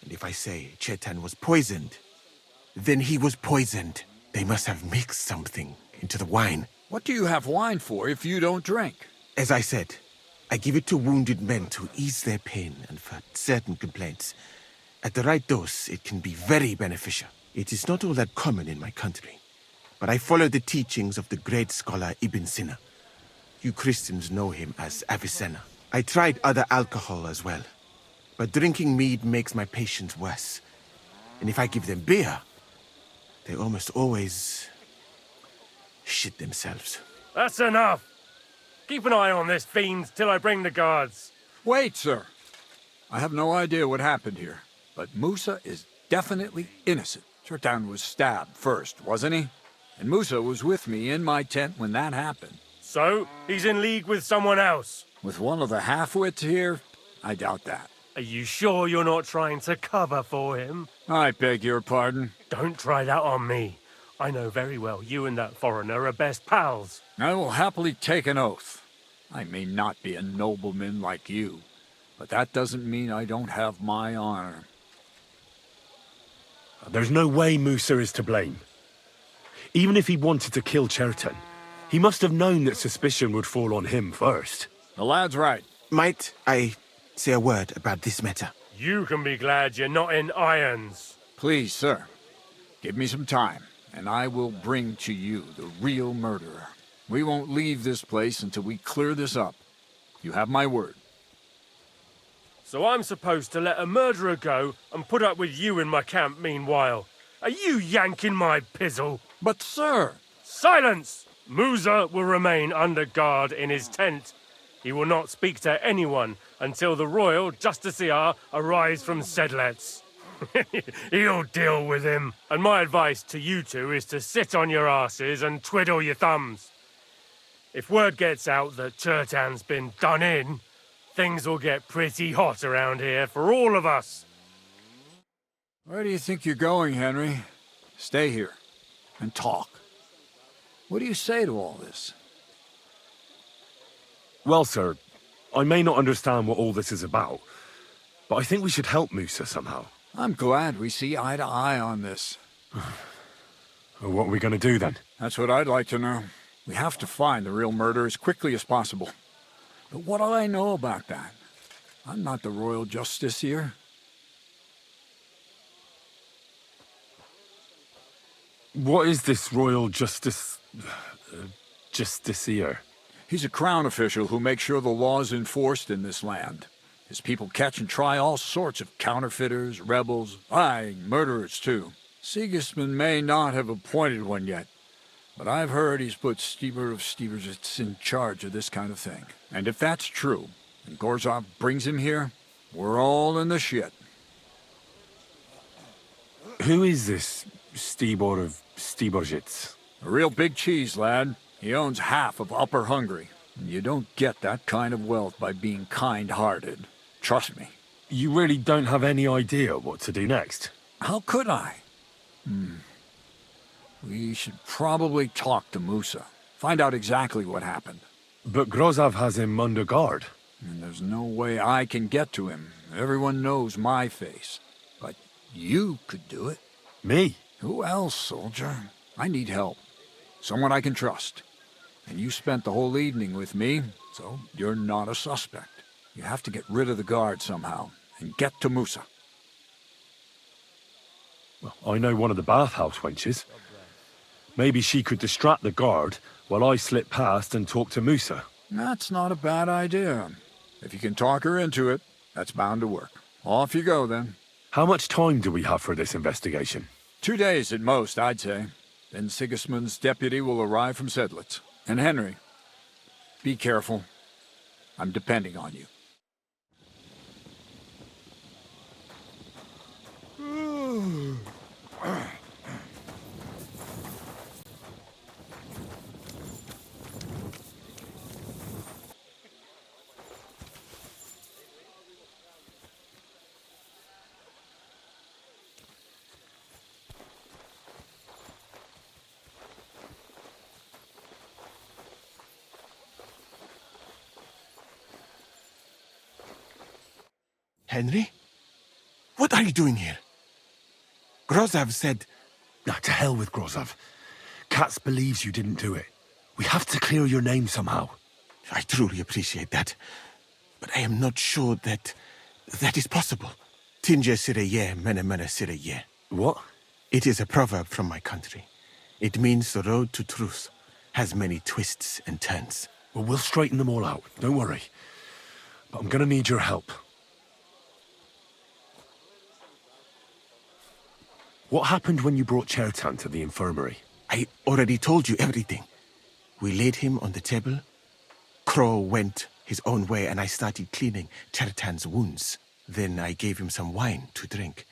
And if I say Cherton was poisoned, then he was poisoned. They must have mixed something into the wine. What do you have wine for if you don't drink? As I said, I give it to wounded men to ease their pain and for certain complaints. At the right dose, it can be very beneficial. It is not all that common in my country, but I follow the teachings of the great scholar Ibn Sina. You Christians know him as Avicenna. I tried other alcohol as well, but drinking mead makes my patients worse. And if I give them beer, they almost always shit themselves. That's enough! Keep an eye on this fiend till I bring the guards. Wait, sir. I have no idea what happened here, but Musa is definitely innocent. Cherton was stabbed first, wasn't he? And Musa was with me in my tent when that happened. So, he's in league with someone else? With one of the half-wits here? I doubt that. Are you sure you're not trying to cover for him? I beg your pardon. Don't try that on me. I know very well you and that foreigner are best pals. I will happily take an oath. I may not be a nobleman like you, but that doesn't mean I don't have my honor. There's no way Musa is to blame. Even if he wanted to kill Cherton, he must have known that suspicion would fall on him first. The lad's right. Might I say a word about this matter? You can be glad you're not in irons. Please, sir. Give me some time, and I will bring to you the real murderer. We won't leave this place until we clear this up. You have my word. So I'm supposed to let a murderer go and put up with you in my camp meanwhile. Are you yanking my pizzle? But, sir... Silence! Musa will remain under guard in his tent. He will not speak to anyone until the royal justiciar arrives from Sedlets. He'll deal with him. And my advice to you two is to sit on your asses and twiddle your thumbs. If word gets out that Cherton's been done in, things will get pretty hot around here for all of us. Where do you think you're going, Henry? Stay here and talk. What do you say to all this? Well, sir, I may not understand what all this is about, but I think we should help Musa somehow. I'm glad we see eye to eye on this. What are we going to do then? That's what I'd like to know. We have to find the real murderer as quickly as possible. But what do I know about that? I'm not the royal justiciar. What is this royal justiciar? He's a crown official who makes sure the law is enforced in this land. His people catch and try all sorts of counterfeiters, rebels, aye, murderers too. Sigismund may not have appointed one yet, but I've heard he's put Stever of Steversits in charge of this kind of thing. And if that's true, and Gorzov brings him here, we're all in the shit. Who is this Stibor of Steversits? A real big cheese, lad. He owns half of Upper Hungary. You don't get that kind of wealth by being kind-hearted. Trust me. You really don't have any idea what to do next? How could I? We should probably talk to Musa. Find out exactly what happened. But Grozov has him under guard. And there's no way I can get to him. Everyone knows my face. But you could do it. Me? Who else, soldier? I need help. Someone I can trust. And you spent the whole evening with me, so you're not a suspect. You have to get rid of the guard somehow, and get to Musa. Well, I know one of the bathhouse wenches. Maybe she could distract the guard while I slip past and talk to Musa. That's not a bad idea. If you can talk her into it, that's bound to work. Off you go, then. How much time do we have for this investigation? 2 days at most, I'd say. Then Sigismund's deputy will arrive from Sedlitz. And Henry, be careful. I'm depending on you. Henry? What are you doing here? Grozov said... To hell with Grozov. Katz believes you didn't do it. We have to clear your name somehow. I truly appreciate that. But I am not sure that is possible. Tinge sireye, mene mene sireye. What? It is a proverb from my country. It means the road to truth has many twists and turns. Well, we'll straighten them all out. Don't worry. But I'm gonna need your help. What happened when you brought Chertan to the infirmary? I already told you everything. We laid him on the table. Crow went his own way and I started cleaning Chertan's wounds. Then I gave him some wine to drink.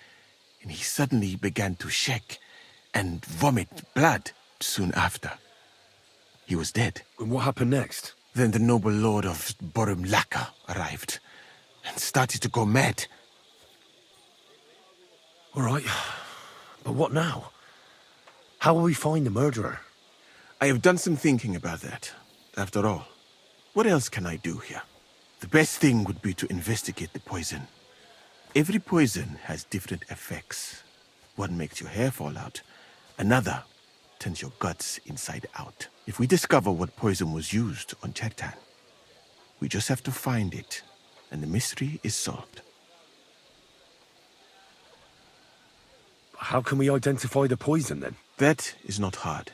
And he suddenly began to shake and vomit blood soon after. He was dead. And what happened next? Then the noble lord of Borumlaka arrived and started to go mad. All right. But what now? How will we find the murderer? I have done some thinking about that. After all, what else can I do here? The best thing would be to investigate the poison. Every poison has different effects. One makes your hair fall out. Another turns your guts inside out. If we discover what poison was used on Chertan, we just have to find it, and the mystery is solved. How can we identify the poison, then? That is not hard.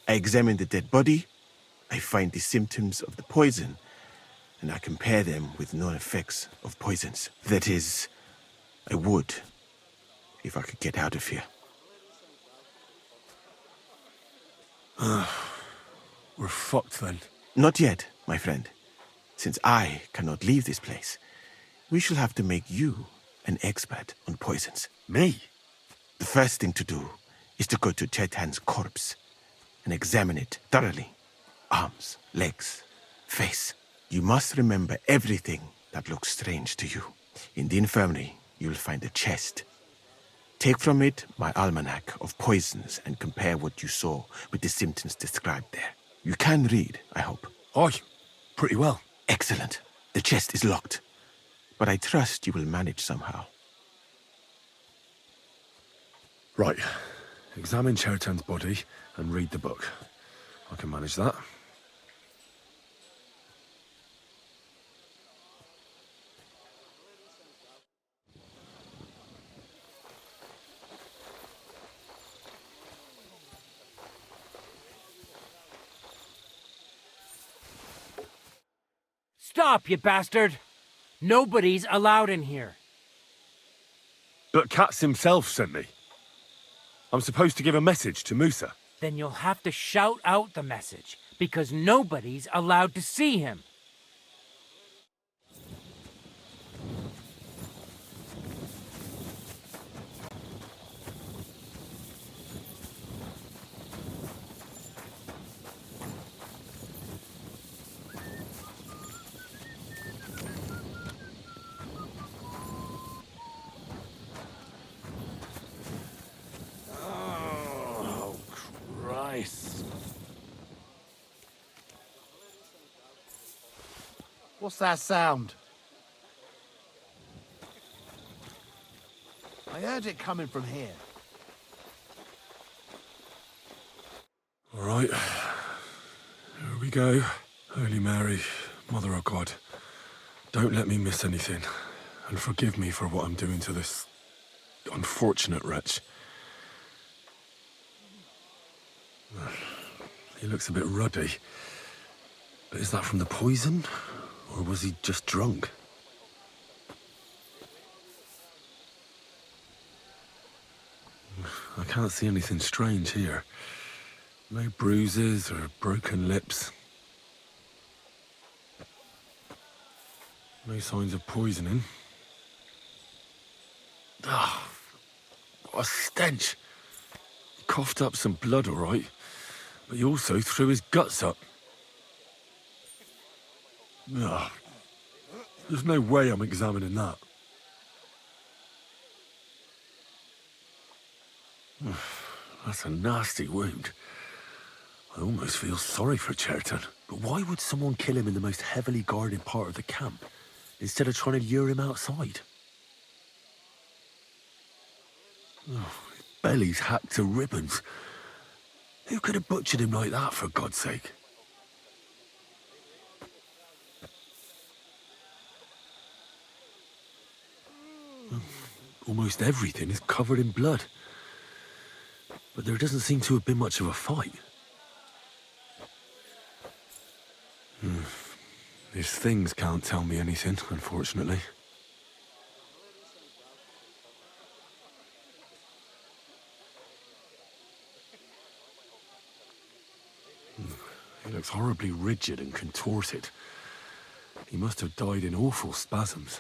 I examine the dead body, I find the symptoms of the poison, and I compare them with known effects of poisons. That is, I would, if I could get out of here. We're fucked, then. Not yet, my friend. Since I cannot leave this place, we shall have to make you an expert on poisons. Me? The first thing to do is to go to Chertan's corpse and examine it thoroughly. Arms, legs, face. You must remember everything that looks strange to you. In the infirmary, you will find a chest. Take from it my almanac of poisons and compare what you saw with the symptoms described there. You can read, I hope. Aye, pretty well. Excellent. The chest is locked, but I trust you will manage somehow. Right. Examine Chertan's body and read the book. I can manage that. Stop, you bastard! Nobody's allowed in here. But Katz himself sent me. I'm supposed to give a message to Musa. Then you'll have to shout out the message, because nobody's allowed to see him. Oh, Christ. What's that sound? I heard it coming from here. All right. Here we go. Holy Mary, Mother of God, don't let me miss anything. And forgive me for what I'm doing to this unfortunate wretch. He looks a bit ruddy. But is that from the poison? Or was he just drunk? I can't see anything strange here. No bruises or broken lips. No signs of poisoning. Ah, what a stench. He coughed up some blood, all right, but he also threw his guts up. Ah, there's no way I'm examining that. That's a nasty wound. I almost feel sorry for Cherton. But why would someone kill him in the most heavily guarded part of the camp, instead of trying to lure him outside? Oh, his belly's hacked to ribbons. Who could have butchered him like that, for God's sake? Almost everything is covered in blood. But there doesn't seem to have been much of a fight. These things can't tell me anything, unfortunately. He looks horribly rigid and contorted. He must have died in awful spasms.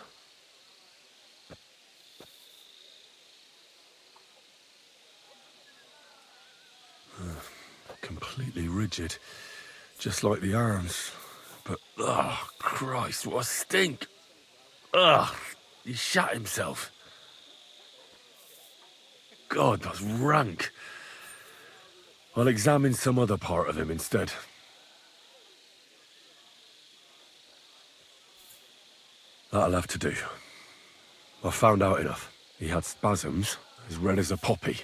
Completely rigid, just like the arms. But, oh, Christ, what a stink! Ugh, he shat himself. God, that's rank. I'll examine some other part of him instead. That'll have to do. I've found out enough. He had spasms, as red as a poppy.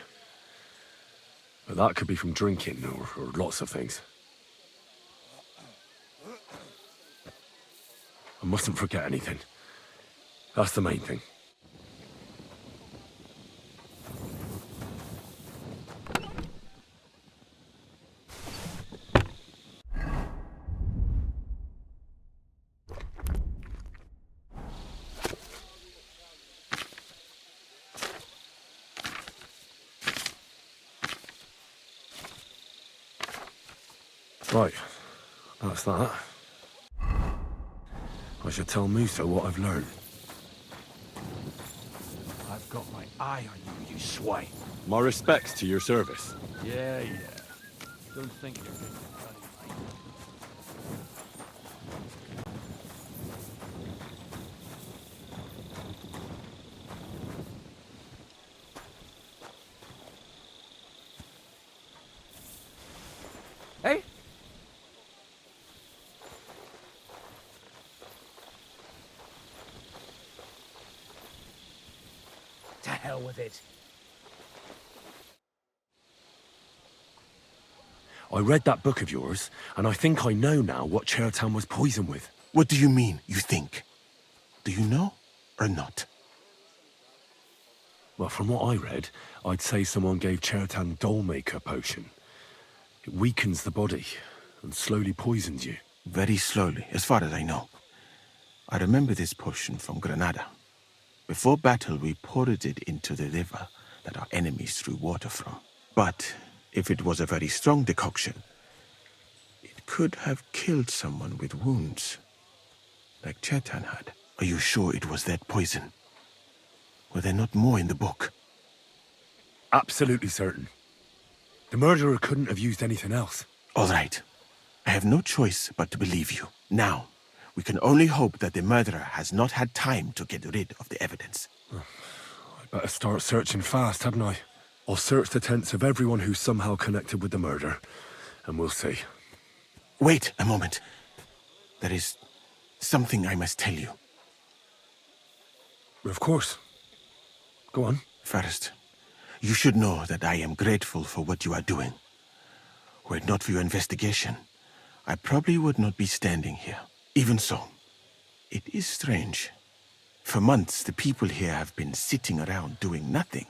But that could be from drinking, or lots of things. I mustn't forget anything. That's the main thing. Right, that's that. I should tell Musa what I've learned. I've got my eye on you, you swine. My respects to your service. Yeah. Don't think you're getting bloody mate. Hey? To hell with it. I read that book of yours, and I think I know now what Chertan was poisoned with. What do you mean, you think? Do you know or not? Well, from what I read, I'd say someone gave Chertan Dollmaker potion. It weakens the body and slowly poisons you. Very slowly, as far as I know. I remember this potion from Granada. Before battle, we poured it into the river that our enemies threw water from. But If it was a very strong decoction, it could have killed someone with wounds, like Chetan had. Are you sure it was that poison? Were there not more in the book? Absolutely certain. The murderer couldn't have used anything else. All right. I have no choice but to believe you. Now, we can only hope that the murderer has not had time to get rid of the evidence. I better start searching fast, hadn't I? I'll search the tents of everyone who's somehow connected with the murder, and we'll see. Wait a moment. There is something I must tell you. Of course. Go on. First, you should know that I am grateful for what you are doing. Were it not for your investigation, I probably would not be standing here. Even so, it is strange. For months, the people here have been sitting around doing nothing.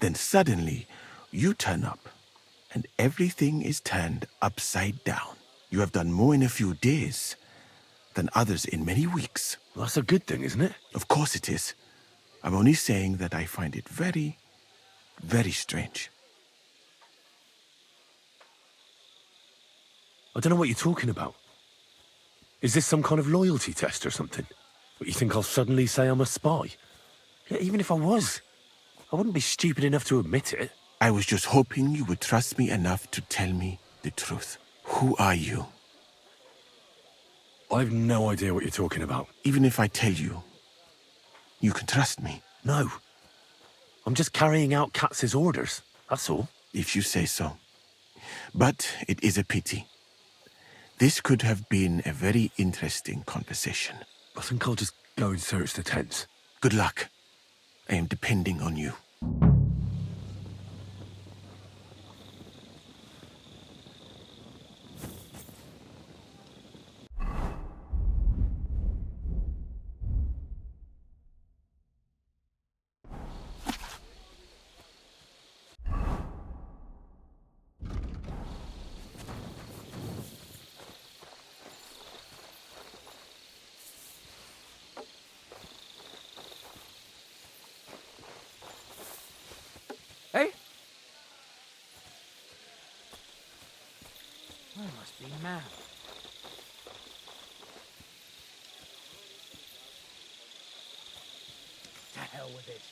Then suddenly, you turn up, and everything is turned upside down. You have done more in a few days than others in many weeks. Well, that's a good thing, isn't it? Of course it is. I'm only saying that I find it very, very strange. I don't know what you're talking about. Is this some kind of loyalty test or something? What, you think I'll suddenly say I'm a spy? Yeah, even if I was, I wouldn't be stupid enough to admit it. I was just hoping you would trust me enough to tell me the truth. Who are you? I've no idea what you're talking about. Even if I tell you, you can trust me. No. I'm just carrying out Katz's orders, that's all. If you say so. But it is a pity. This could have been a very interesting conversation. I think I'll just go and search the tents. Good luck. I am depending on you. Hey? I must be mad. To hell with it.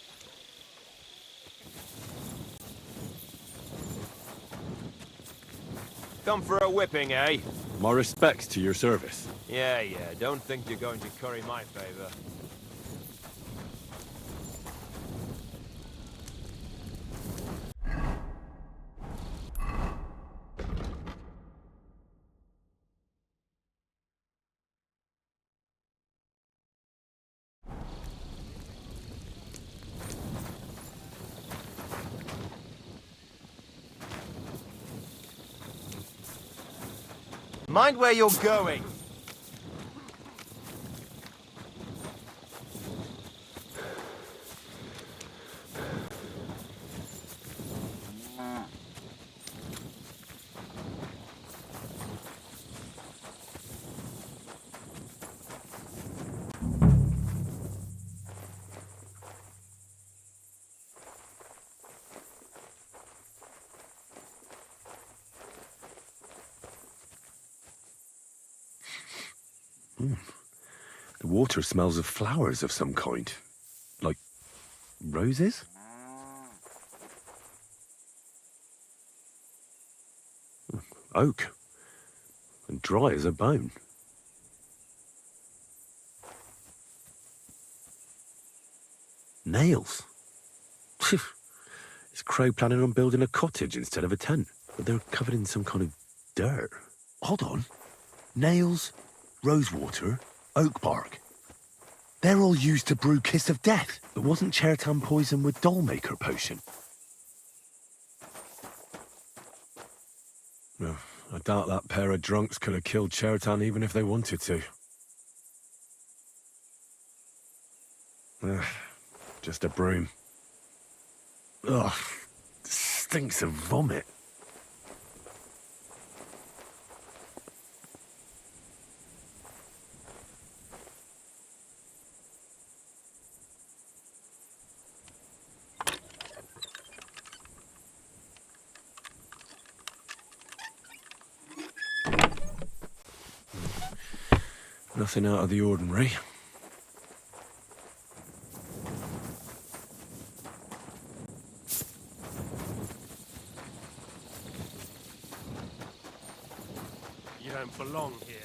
Come for a whipping, eh? My respects to your service. Yeah, don't think you're going to curry my favor. Mind where you're going. The water smells of flowers of some kind. Like roses? Oak. And dry as a bone. Nails. Is Crow planning on building a cottage instead of a tent? But they're covered in some kind of dirt. Hold on. Nails, rosewater, oak bark. They're all used to brew Kiss of Death. But wasn't Chertan poisoned with Dollmaker potion? No, I doubt that pair of drunks could have killed Chertan even if they wanted to. Just a broom. Ugh, stinks of vomit. Nothing out of the ordinary. You don't belong here.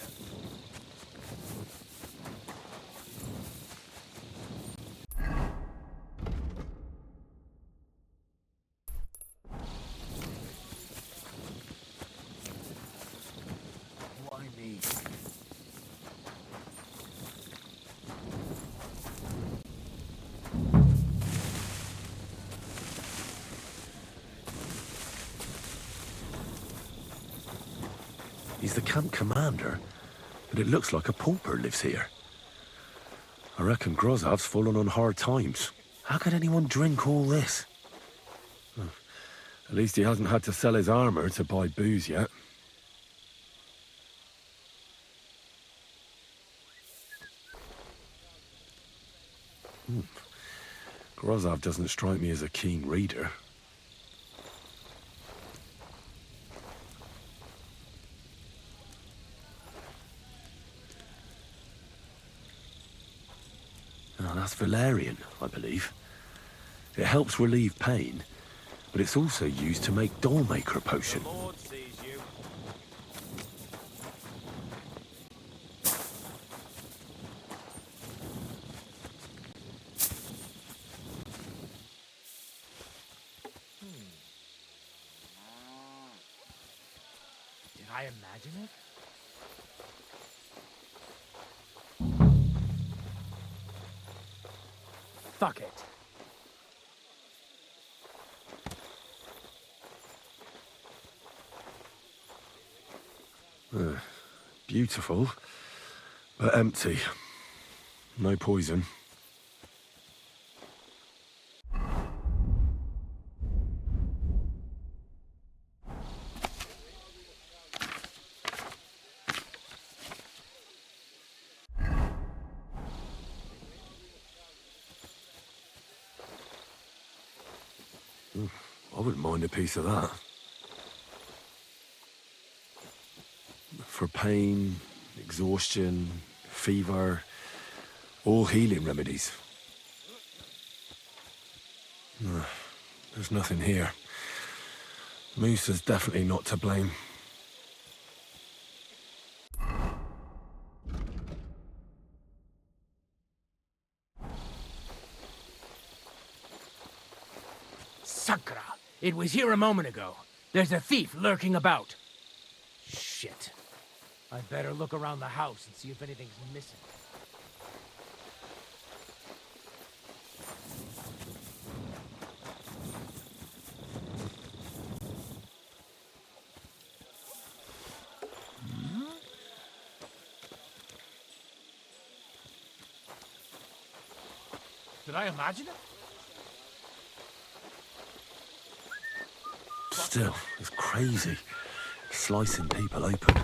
Why me? He's the camp commander, but it looks like a pauper lives here. I reckon Grozov's fallen on hard times. How could anyone drink all this? At least he hasn't had to sell his armor to buy booze yet. Grozov doesn't strike me as a keen reader. Oh, that's valerian, I believe. It helps relieve pain, but it's also used to make dollmaker potion. Lord sees you. Did I imagine it? Fuck it. Beautiful, but empty. No poison. I wouldn't mind a piece of that. For pain, exhaustion, fever, all healing remedies. There's nothing here. Moose is definitely not to blame. Sakra! It was here a moment ago. There's a thief lurking about. Shit. I'd better look around the house and see if anything's missing. Did I imagine it? Still, it's crazy. Slicing people open.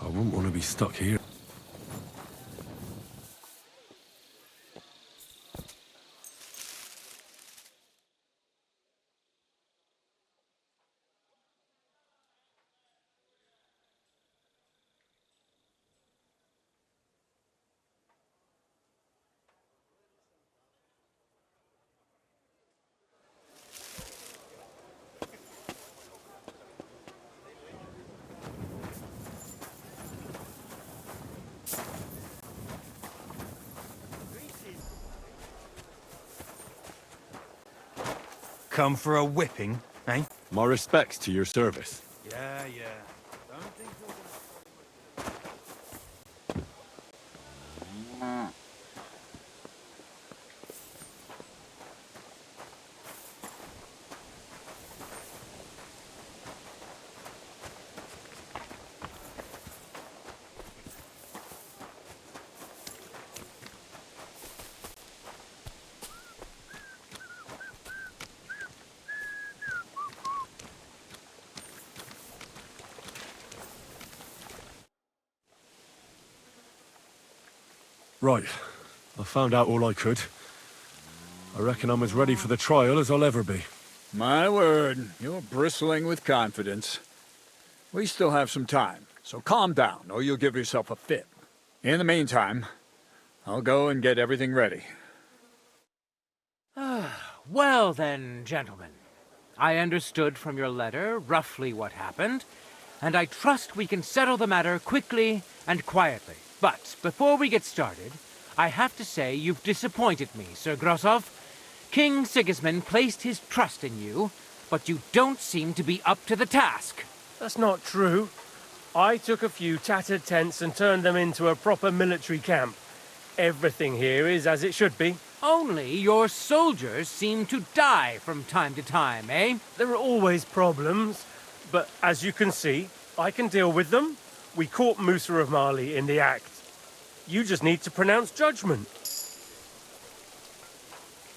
I wouldn't want to be stuck here. Come for a whipping, eh? My respects to your service. Yeah, yeah. Don't think you're Right. I found out all I could. I reckon I'm as ready for the trial as I'll ever be. My word, you're bristling with confidence. We still have some time, so calm down, or you'll give yourself a fit. In the meantime, I'll go and get everything ready. Well then, gentlemen. I understood from your letter roughly what happened, and I trust we can settle the matter quickly and quietly. But before we get started, I have to say you've disappointed me, Sir Grosov. King Sigismund placed his trust in you, but you don't seem to be up to the task. That's not true. I took a few tattered tents and turned them into a proper military camp. Everything here is as it should be. Only your soldiers seem to die from time to time, eh? There are always problems, but as you can see, I can deal with them. We caught Musa of Mali in the act. You just need to pronounce judgment.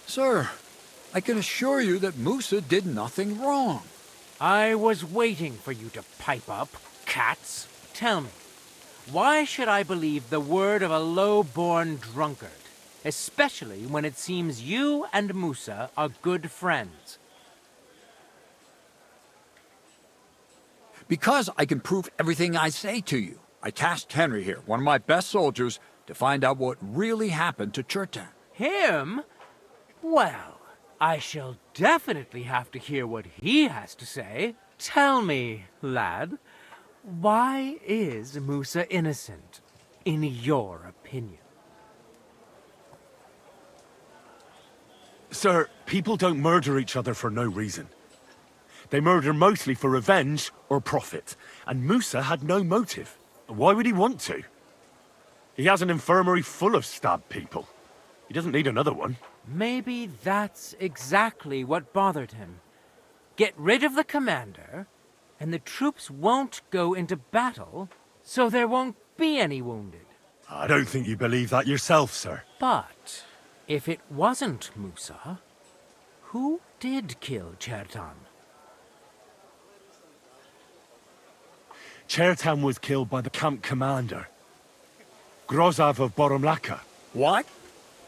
Sir, I can assure you that Musa did nothing wrong. I was waiting for you to pipe up, cats. Tell me, why should I believe the word of a low-born drunkard? Especially when it seems you and Musa are good friends. Because I can prove everything I say to you. I tasked Henry here, one of my best soldiers, to find out what really happened to Chertan. Him? Well, I shall definitely have to hear what he has to say. Tell me, lad, why is Musa innocent, in your opinion? Sir, people don't murder each other for no reason. They murder mostly for revenge or profit, and Musa had no motive. Why would he want to? He has an infirmary full of stabbed people. He doesn't need another one. Maybe that's exactly what bothered him. Get rid of the commander, and the troops won't go into battle, so there won't be any wounded. I don't think you believe that yourself, sir. But if it wasn't Musa, who did kill Chertan? Chertan was killed by the camp commander, Grozov of Boromlaka. What?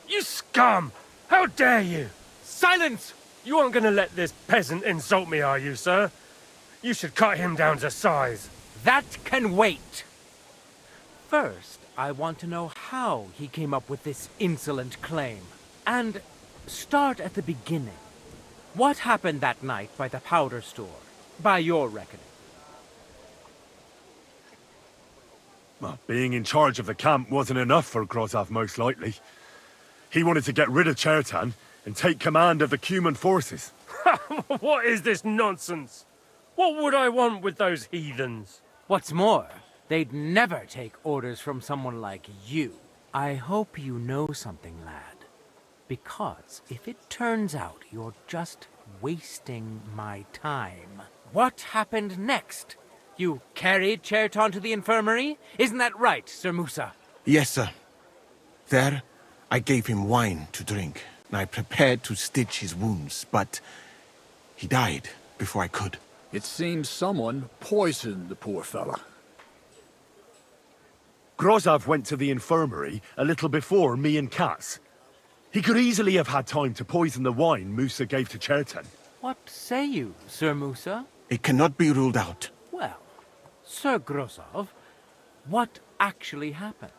You scum! How dare you! Silence! You aren't going to let this peasant insult me, are you, sir? You should cut him down to size. That can wait. First, I want to know how he came up with this insolent claim. And start at the beginning. What happened that night by the powder store, by your reckoning? Well, being in charge of the camp wasn't enough for Grozov, most likely. He wanted to get rid of Chertan and take command of the Cuman forces. What is this nonsense? What would I want with those heathens? What's more, they'd never take orders from someone like you. I hope you know something, lad. Because if it turns out you're just wasting my time, what happened next? You carried Chertan to the infirmary? Isn't that right, Sir Musa? Yes, sir. There, I gave him wine to drink, and I prepared to stitch his wounds, but he died before I could. It seems someone poisoned the poor fella. Grozov went to the infirmary a little before me and Katz. He could easily have had time to poison the wine Musa gave to Chertan. What say you, Sir Musa? It cannot be ruled out. Well, Sir Grozov, what actually happened?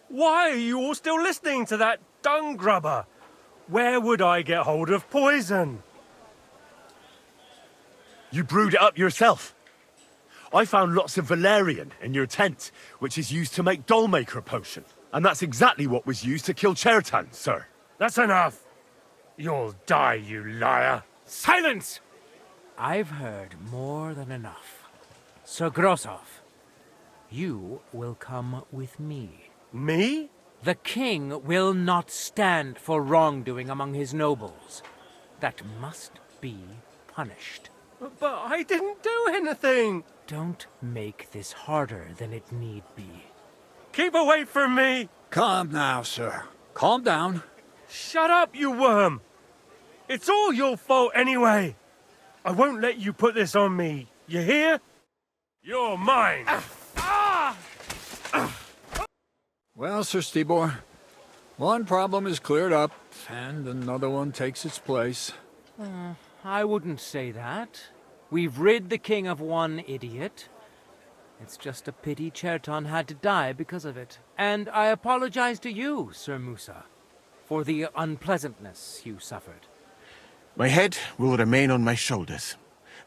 Why are you all still listening to that dung grubber? Where would I get hold of poison? You brewed it up yourself. I found lots of valerian in your tent, which is used to make dollmaker potion. And that's exactly what was used to kill Chertan, sir. That's enough. You'll die, you liar. Silence! I've heard more than enough. Sir Grozov, you will come with me. Me? The king will not stand for wrongdoing among his nobles. That must be punished. But I didn't do anything. Don't make this harder than it need be. Keep away from me. Calm now, sir. Calm down. Shut up, you worm. It's all your fault anyway. I won't let you put this on me. You hear? You're mine. Well, Sir Stibor, One problem is cleared up, and another one takes its place. I wouldn't say that. We've rid the king of one idiot. It's just a pity Cherton had to die because of it. And I apologize to you, Sir Musa, for the unpleasantness you suffered. My head will remain on my shoulders.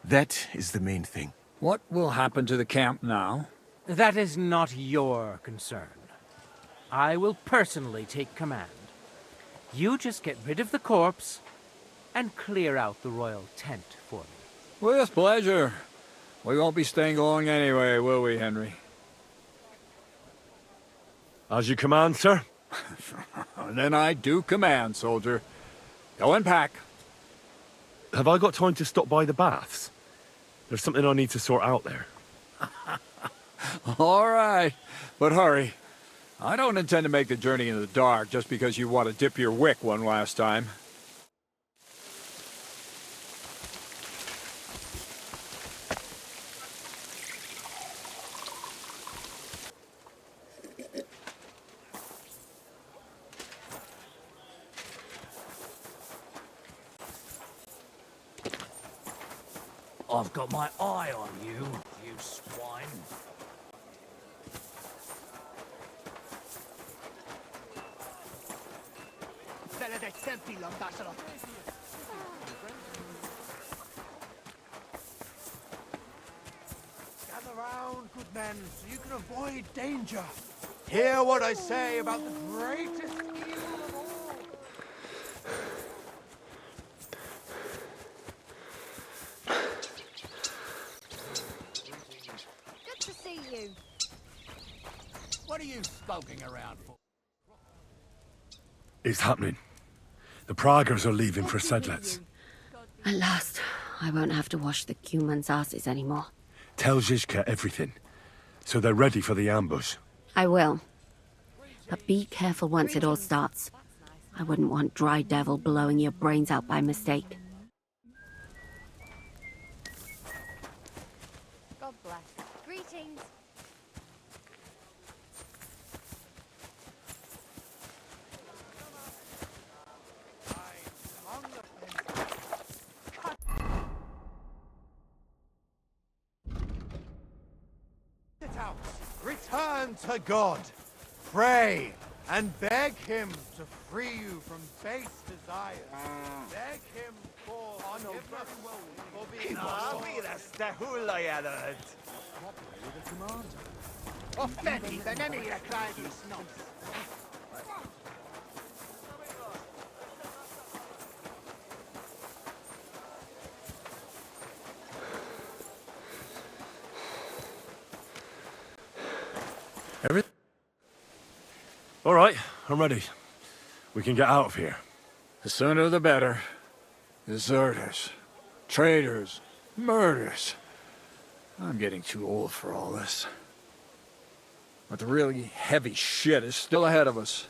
That is the main thing. What will happen to the camp now? That is not your concern. I will personally take command. You just get rid of the corpse and clear out the royal tent for me. With pleasure. We won't be staying long anyway, will we, Henry? As you command, sir. Then I do command, soldier. Go and pack. Have I got time to stop by the baths? There's something I need to sort out there. All right, but hurry. I don't intend to make the journey in the dark just because you want to dip your wick one last time. I've got my eye on you, you swine. Gather round, good men, so you can avoid danger. Hear what I say about the greatest evil of all. Good to see you. What are you skulking around for? It's happening. The Praggers are leaving for Sedlets. At last, I won't have to wash the Cuman's asses anymore. Tell Zizka everything, so they're ready for the ambush. I will. But be careful once it all starts. I wouldn't want Dry Devil blowing your brains out by mistake. God bless. Greetings. Return to God. Pray and beg him to free you from base desires. Beg him for forgiveness for being All right, I'm ready. We can get out of here. The sooner the better. Deserters, traitors, murders. I'm getting too old for all this. But the really heavy shit is still ahead of us.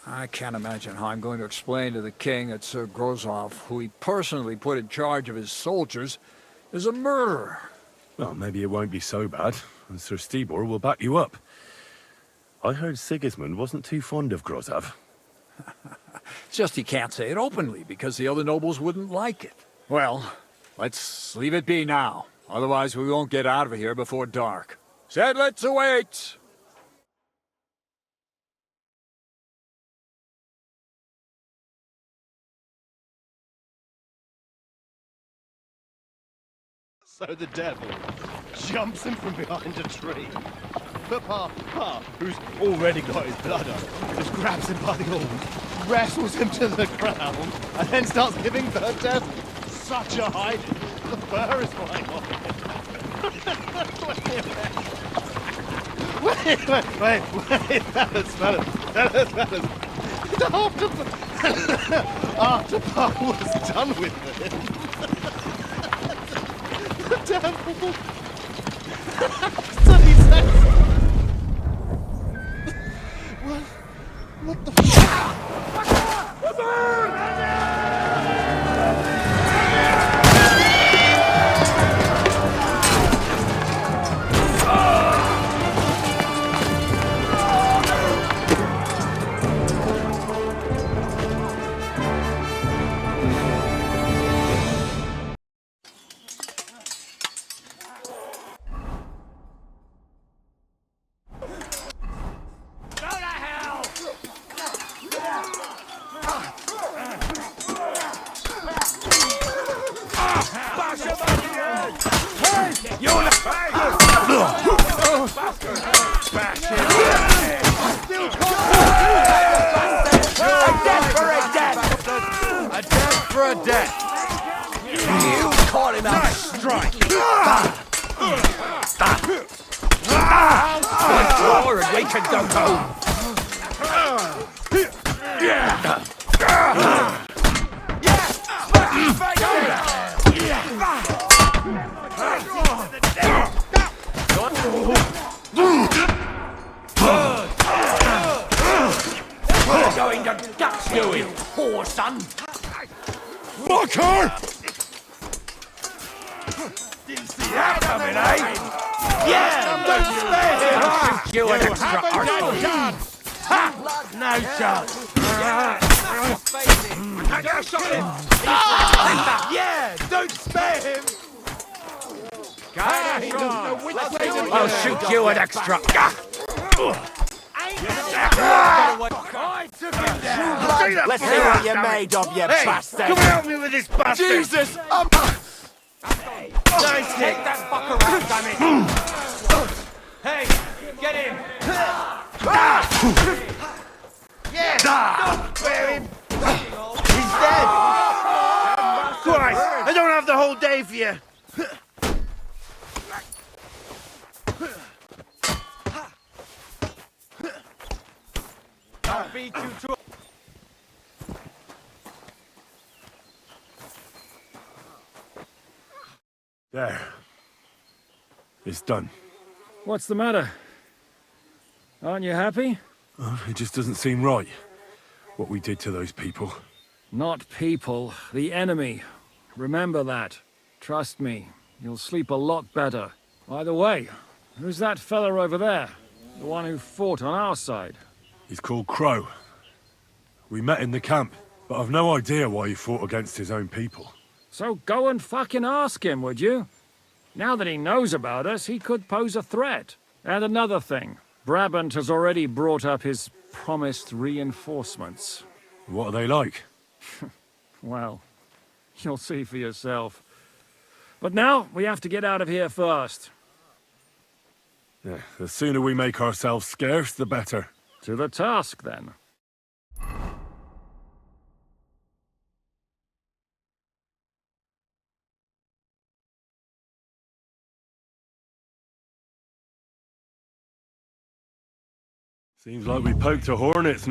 I can't imagine how I'm going to explain to the king that Sir Grozov, who he personally put in charge of his soldiers, is a murderer. Well, maybe it won't be so bad, and Sir Stibor will back you up. I heard Sigismund wasn't too fond of Grozov. It's just he can't say it openly because the other nobles wouldn't like it. Well, let's leave it be now. Otherwise we won't get out of here before dark. Sedlets await! So the devil jumps in from behind a tree. But Pa, who's already got his blood up, just grabs him by the horns, wrestles him to the ground, and then starts giving birth to such a hiding. The fur is flying off him. Wait, fellas. After Pa was done with it, the devil... So he says... What the death. You call him out. Nice strike. Forward, we can go home. We're going to gut you, you poor son. Fucker! Didn't see that coming, eh? Yeah, don't spare him! I'll shoot you an extra arsehole. Ha! No chance. Yeah, don't spare him! I'll shoot you an extra. I took him down. Let's see what you made of, you bastard. Come help me with this bastard. Jesus! Nice hit. Take that fucker out, damn it! Hey, get him. Yeah! Don't spare him. He's dead. Christ, I don't have the whole day for you. I'll beat you to... There. It's done. What's the matter? Aren't you happy? It just doesn't seem right, what we did to those people. Not people, the enemy. Remember that. Trust me, you'll sleep a lot better. By the way, who's that fella over there? The one who fought on our side? He's called Crow. We met in the camp, but I've no idea why he fought against his own people. So go and fucking ask him, would you? Now that he knows about us, he could pose a threat. And another thing, Brabant has already brought up his promised reinforcements. What are they like? Well, you'll see for yourself. But now, we have to get out of here first. Yeah, the sooner we make ourselves scarce, the better. To the task, then. Seems like we poked a hornet's nest.